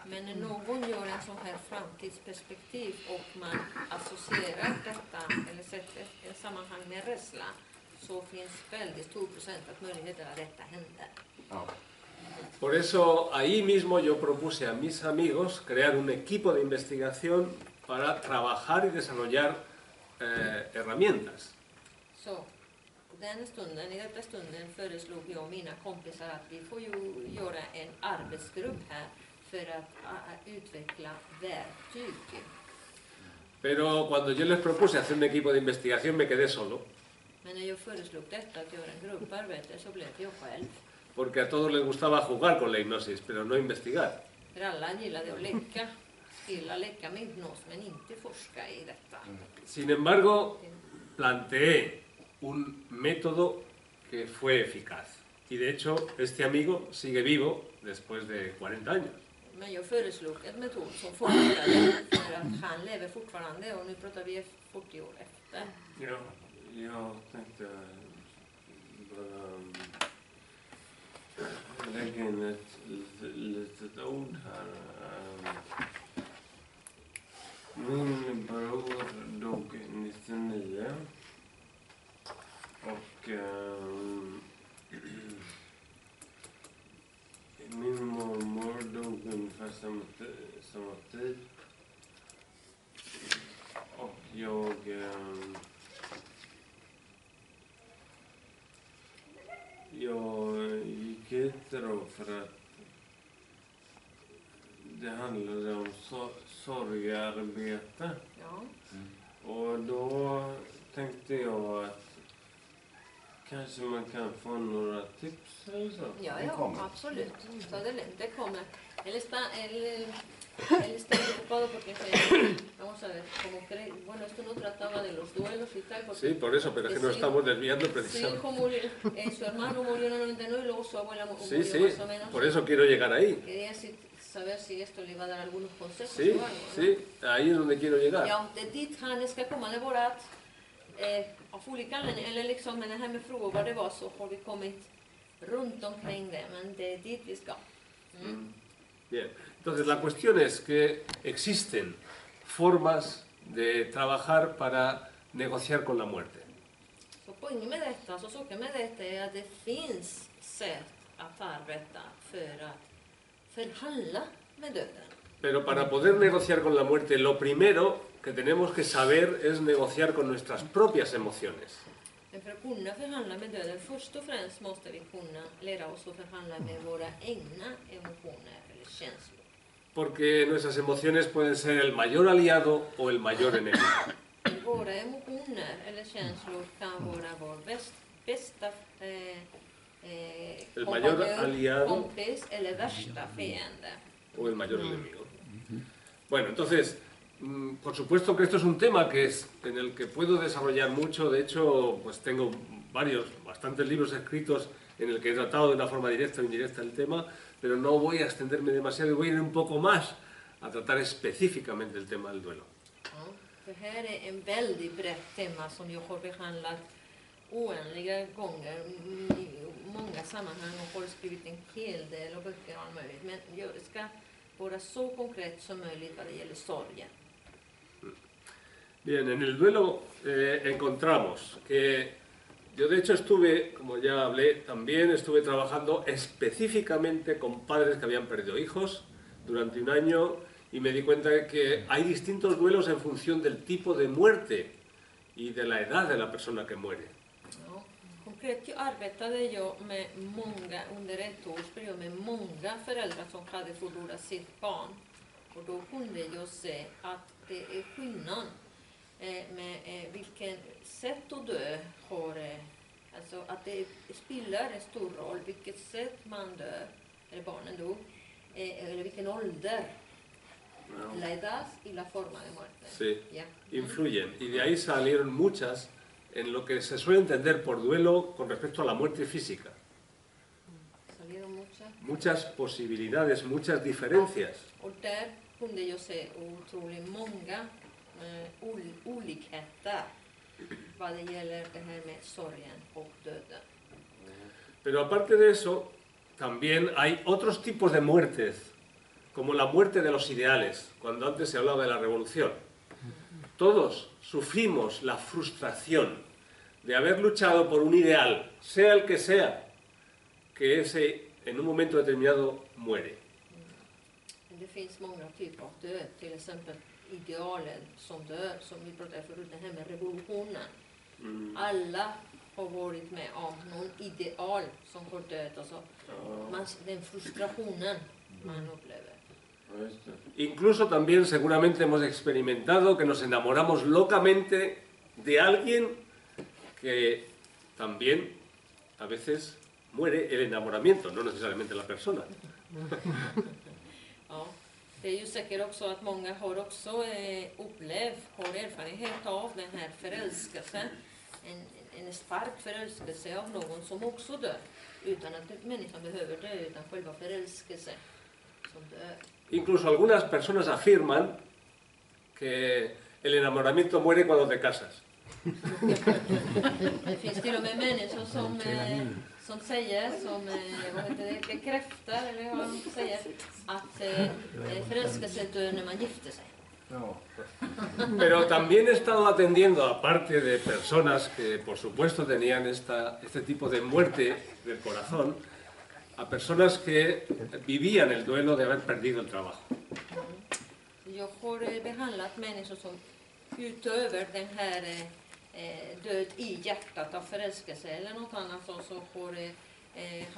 Men när någon gör en sån här framtidsperspektiv och man associerar detta eller sätter ett sammanhang med rädsla, så finns väldigt stor procent att möjligheter att detta händer. Ja. Por eso ahí mismo yo propuse a mis amigos crear un equipo de investigación para trabajar y desarrollar herramientas. Så den stunden, i detta stunden föreslog jag och mina kompisar att vi får ju göra en arbetsgrupp här för att utveckla verktyg. Pero cuando yo les propuse hacer un equipo de investigación me quedé solo, Men när jag föreslog detta att göra en grupparbete så blev jag själv. porque a todos les gustaba jugar con la hipnosis, pero no investigar. För alla gillade att leka, leka med hypnos men inte forska i detta. Sin embargo, planteé un método que fue eficaz. Y de hecho, este amigo sigue vivo después de 40 años. Men jag föreslog en metod som fungerade för att han lever fortfarande och nu pratar vi 40 år efter. Ja, jag tänkte bara lägga in ett litet ord här. Min bror dog 99 och min mormor dog ungefär samma tid. Och jag gick hit då för att det handlade om sorgearbete. Ja. Och då tänkte jag att kanske man kan få några tips eller så. Ja, absolut. Så det kommer. Él está preocupado porque vamos a ver, como que, bueno, esto no trataba de los duelos y tal. Porque, Sí, por eso, pero es que nos estamos desviando su precisamente. hijo murió, su hermano murió en el 99 y luego su abuela murió Sí, más o menos. por eso quiero llegar ahí. Quería saber si esto le iba a dar algunos consejos Sí, o algo, ¿no? sí, ahí es donde quiero llegar. Ja, det är dit han ska komma. Det är bara att av olika anledningar, eller liksom med det här med frågor vad det var, så har vi kommit runt omkring det, men det är dit vi ska. Bien, entonces la cuestión es que existen formas de trabajar para negociar con la muerte. Så poängen med detta, så saken med detta är att det finns sätt att arbeta för att förhandla med döden. Pero para poder negociar con la muerte, lo primero que tenemos que saber es negociar con nuestras propias emociones. Men för att kunna förhandla med döden, först och främst måste vi kunna lära oss att förhandla med våra egna emotioner eller känslor. Porque nuestras emociones pueden ser el mayor aliado o el mayor enemigo. Våra emotioner eller känslor kan vara vår bästa El mayor aliado kompis eller värsta fiende. o el mayor enemigo. Bueno, entonces, por supuesto que esto es un tema en el que puedo desarrollar mucho. De hecho, pues tengo bastantes libros escritos en el que he tratado de una forma directa o indirecta el tema, pero no voy a extenderme demasiado y voy a ir un poco más a tratar específicamente el tema del duelo. Ja, för här är en väldigt brett tema som jag har behandlat oändliga gånger i många sammanhang och har skrivit en hel del och böcker och allt möjligt. Men jag ska vara så konkret som möjligt vad det gäller sorgen. Bien, en el duelo encontramos que yo de hecho estuve, como ya hablé, también estuve trabajando específicamente con padres que habían perdido hijos durante un año y me di cuenta de que hay distintos duelos en función del tipo de muerte y de la edad de la persona que muere. Ja, konkret arbetade jag med under ett årsperiod med många föräldrar som hade förlorat sitt barn. Och då kunde jag se att det är skillnad med vilken sätt att dö har, alltså att det spelar en stor roll vilket sätt man dör, eller barnen dog, eller vilken ålder. La edad y la forma de muerte. Sí, Yeah. influyen. Y de ahí salieron muchas en lo que se suele entender por duelo con respecto a la muerte física. Salieron muchas. Muchas posibilidades, muchas diferencias. Och där kunde jag se otroligt många olikheter vad det gäller det här med sorgen och döden. Pero aparte de eso, también hay otros tipos de muertes, como la muerte de los ideales, cuando antes se hablaba de la revolución. Todos sufrimos la frustración de haber luchado por un ideal, sea el que ese en un momento determinado muere. Men det finns många typer av död, till exempel idealen som dör, som vi pratade förut, det här med revolutionen. Alla har varit med om någon ideal som har dött, alltså den frustrationen man upplever. Incluso también seguramente hemos experimentado que nos enamoramos locamente de alguien que también a veces muere el enamoramiento, no necesariamente la persona. Ja, det är ju säkert också att många har också har erfarenhet av den här förälskelsen. En stark förälskelse av någon som också dör. Utan att människan behöver dö, utan själva förälskelse som dör. Incluso algunas personas afirman que el enamoramiento muere cuando te casas. Det finns till och med människor som säger, bekräftar, eller vad man säger, att förälskelse dör när man gifter sig. Pero también he estado atendiendo, aparte de personas que por supuesto tenían este tipo de muerte del corazón, a personas que vivían el duelo de haber perdido el trabajo. Jag har behandlat människor som utöver den här död i hjärtat av förälskelse eller något annat så har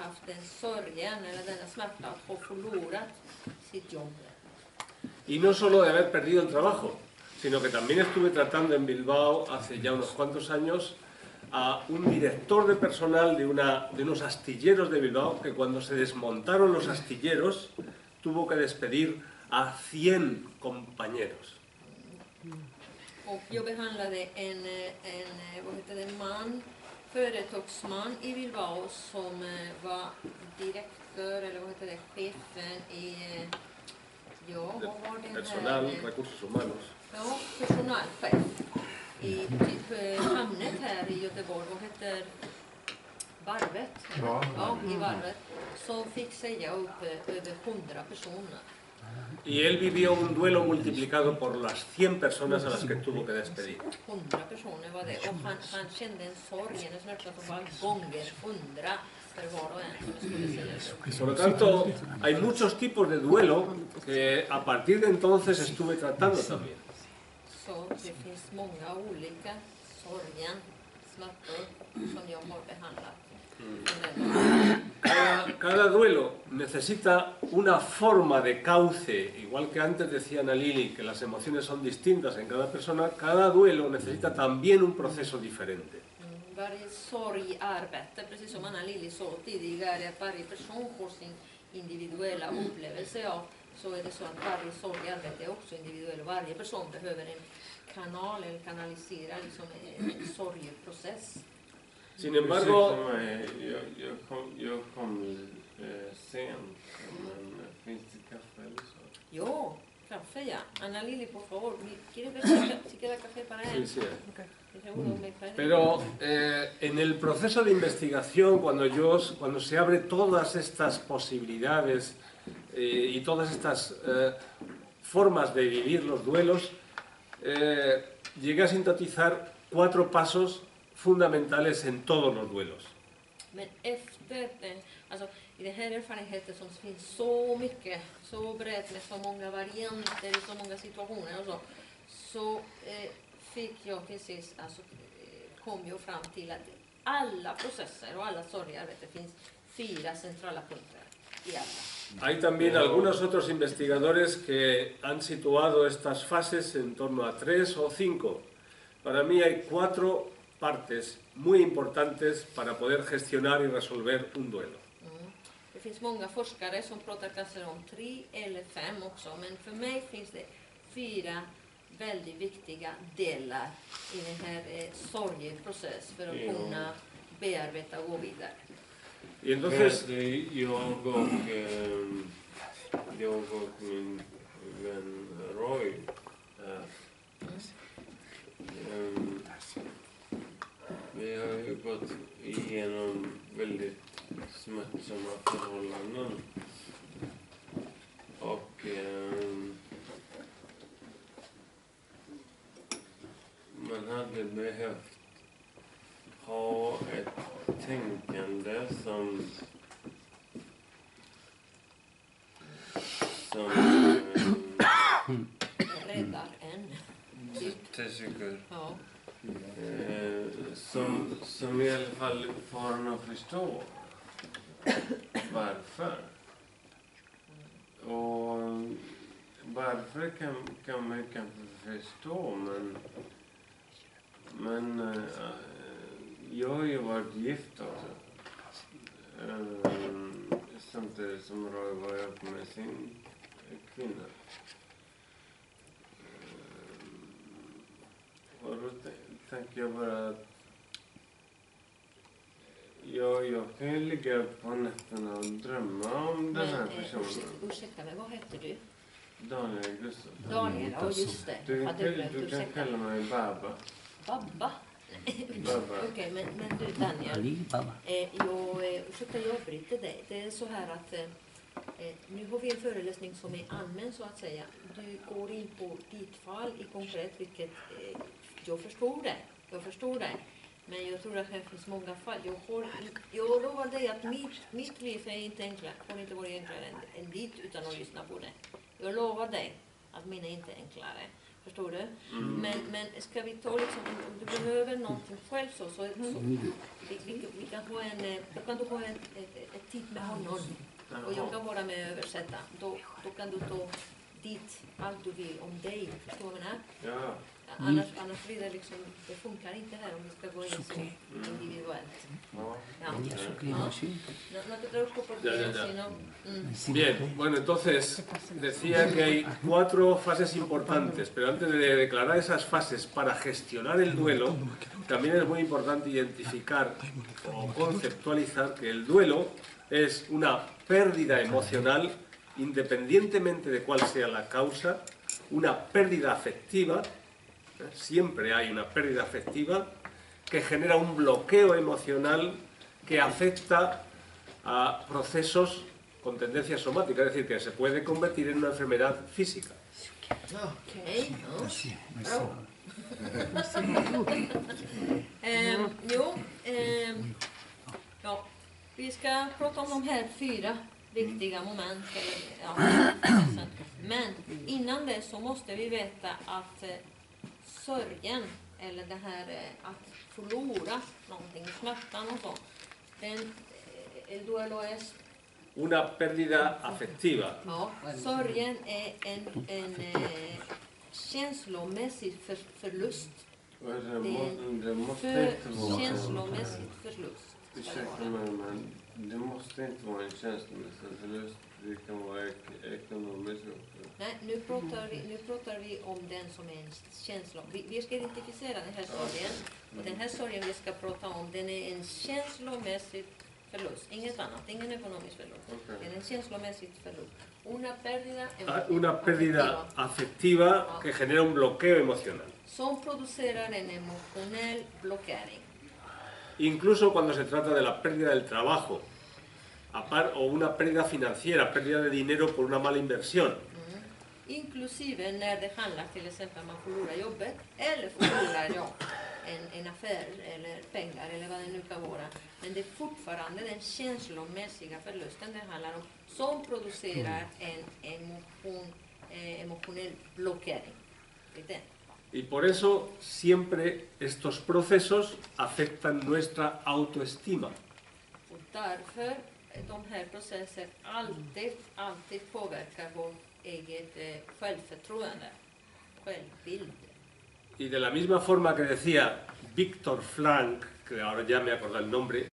haft den sorgen eller denna smärta att ha förlorat sitt jobb. Y no solo de haber perdido el trabajo, sino que también estuve tratando en Bilbao hace ya unos cuantos años a un director de personal de unos astilleros de Bilbao que cuando se desmontaron los astilleros tuvo que despedir a 100 compañeros. Och jag behandlade en företagsman i Bilbao som var direktör eller chefen i vad var det Personal, recursos humanos. Ja, personalchef i hamnet här i Göteborg, vad heter varvet? Ja, i varvet, som fick säga upp över 100 personer. Y él vivió un duelo multiplicado por las 100 personas a las que tuvo que despedir. 100 personer var det, och han kände en sorg, en smärta som var gånger 100 för var och en som skulle säga. Por lo tanto, hay muchos tipos de duelo que a partir de entonces estuve tratando también. Så det finns många olika sorgen, smärtor som jag har behandlat. Cada duelo necesita una forma de cauce, igual que antes decía Ana Lili que las emociones son distintas en cada persona, cada duelo necesita también un proceso diferente. Varje sorgarbete, precis som Anna Lili sa tidigare, att varje person får sin individuella upplevelse av, så är det så att varje sorgarbete är också individuell. Varje person behöver en kanal eller kanalisera liksom en sorgeprocess. Sin embargo, jag kom sent, men finns det kaffe eller så? Ja, café ya. Ana Lili, por favor, ¿quiere ver si queda café para él? sí, sí. Okay. Pero en el proceso de investigación, cuando se abre todas estas posibilidades y todas estas formas de vivir los duelos, llegué a sintetizar 4 pasos fundamentales en todos los duelos. Men efter alltså i den här erfarenheten som finns så mycket, så brett med så många varianter i så många situationer och så fick jag till sist, alltså kom jag fram till att i alla processer och alla sorgarbete finns 4 centrala punkter i alla. Hay también algunos otros investigadores que han situado estas fases en torno a 3 o 5. Para mí hay 4 partes muy importantes para poder gestionar y resolver un duelo. Det finns många forskare som pratar kanske om 3 eller 5 också, men för mig finns det 4 väldigt viktiga delar i den här sorgeprocess för att kunna bearbeta och gå vidare. Y entonces, jag och min vän Roy vi har ju gått igenom väldigt smärtsamma förhållanden och man hade behövt ha ett tänkande som Räddar en. Ja. Som i alla fall får en att förstå varför. Och varför kan man kanske förstå, men jag har ju varit gift också. Samtidigt som Roy var ihop med sin kvinna. Och då tänker jag bara att Ja, jag kan ju ligga på nätterna och drömma om den här personen. Ursäkta mig, vad heter du? Daniel Gustafsson. Daniel, ja just det. Du Hade glömt, kan ursäkta. kalla mig Baba. Babba? Baba. Okej, men du Daniel, ursäkta jag avbryter dig. Det är så här att nu har vi en föreläsning som är allmän så att säga. Du går in på ditt fall i konkret, vilket jag förstår det. Men jag tror att det finns många fall. Jag lovar dig att mitt liv är inte enklare, kommer inte vara enklare än ditt utan att lyssna på det. Jag lovar dig att mina inte är enklare. Förstår du? Men ska vi ta liksom, om du behöver någonting själv så vi kan ha då kan du ha ett tid med honom. Och jag kan vara med och översätta. Då kan du ta dit allt du vill om dig. Förstår du? Ja. Annars blir det liksom, det funkar inte här om vi ska gå in så individuellt. Bien, bueno, entonces decía que hay 4 fases importantes, pero antes de declarar esas fases para gestionar el duelo, también es muy importante identificar o conceptualizar que el duelo es una pérdida emocional, independientemente de cuál sea la causa, una pérdida afectiva. Siempre hay una pérdida afectiva que genera un bloqueo emocional que afecta a procesos con tendencia somática, es decir, que se puede convertir en una enfermedad física. Okej, ja, vi ska prata om de här 4 viktiga moment. Men innan det så måste vi veta att sörjen, eller det här att förlora någonting, smärtan och så, el duelo es... Una pérdida afectiva. Ja, sörjen är en känslomässig förlust. Det måste inte vara känslomässig förlust. Ursäkta mig, men det måste inte vara en känslomässig förlust. Det kan vara ekonomisk också. Nej, nu pratar vi om den som är en känsla. Vi ska identifiera den här sorgen. Och den här sorgen vi ska prata om, den är en känslomässig förlust. Inget annat, ingen ekonomisk förlust. Okay. Det är en känslomässig förlust. Una pérdida afectiva que genera un bloqueo emocional. Som producerar en emotionell blockering. Incluso cuando se trata de la pérdida del trabajo o una pérdida financiera, pérdida de dinero por una mala inversión. Inklusive när det handlar till exempel om man förlorar jobbet eller förlorar en affär eller pengar eller vad det nu kan vara. Men det är fortfarande den känslomässiga förlusten det handlar om som producerar en emotionell blockering. Y por eso siempre estos procesos afectan nuestra autoestima. Och därför de här processer alltid påverkar vårt eget självförtroende, självbild. Y de la misma forma que decía Viktor Frankl, que ahora ya me acuerdo el nombre,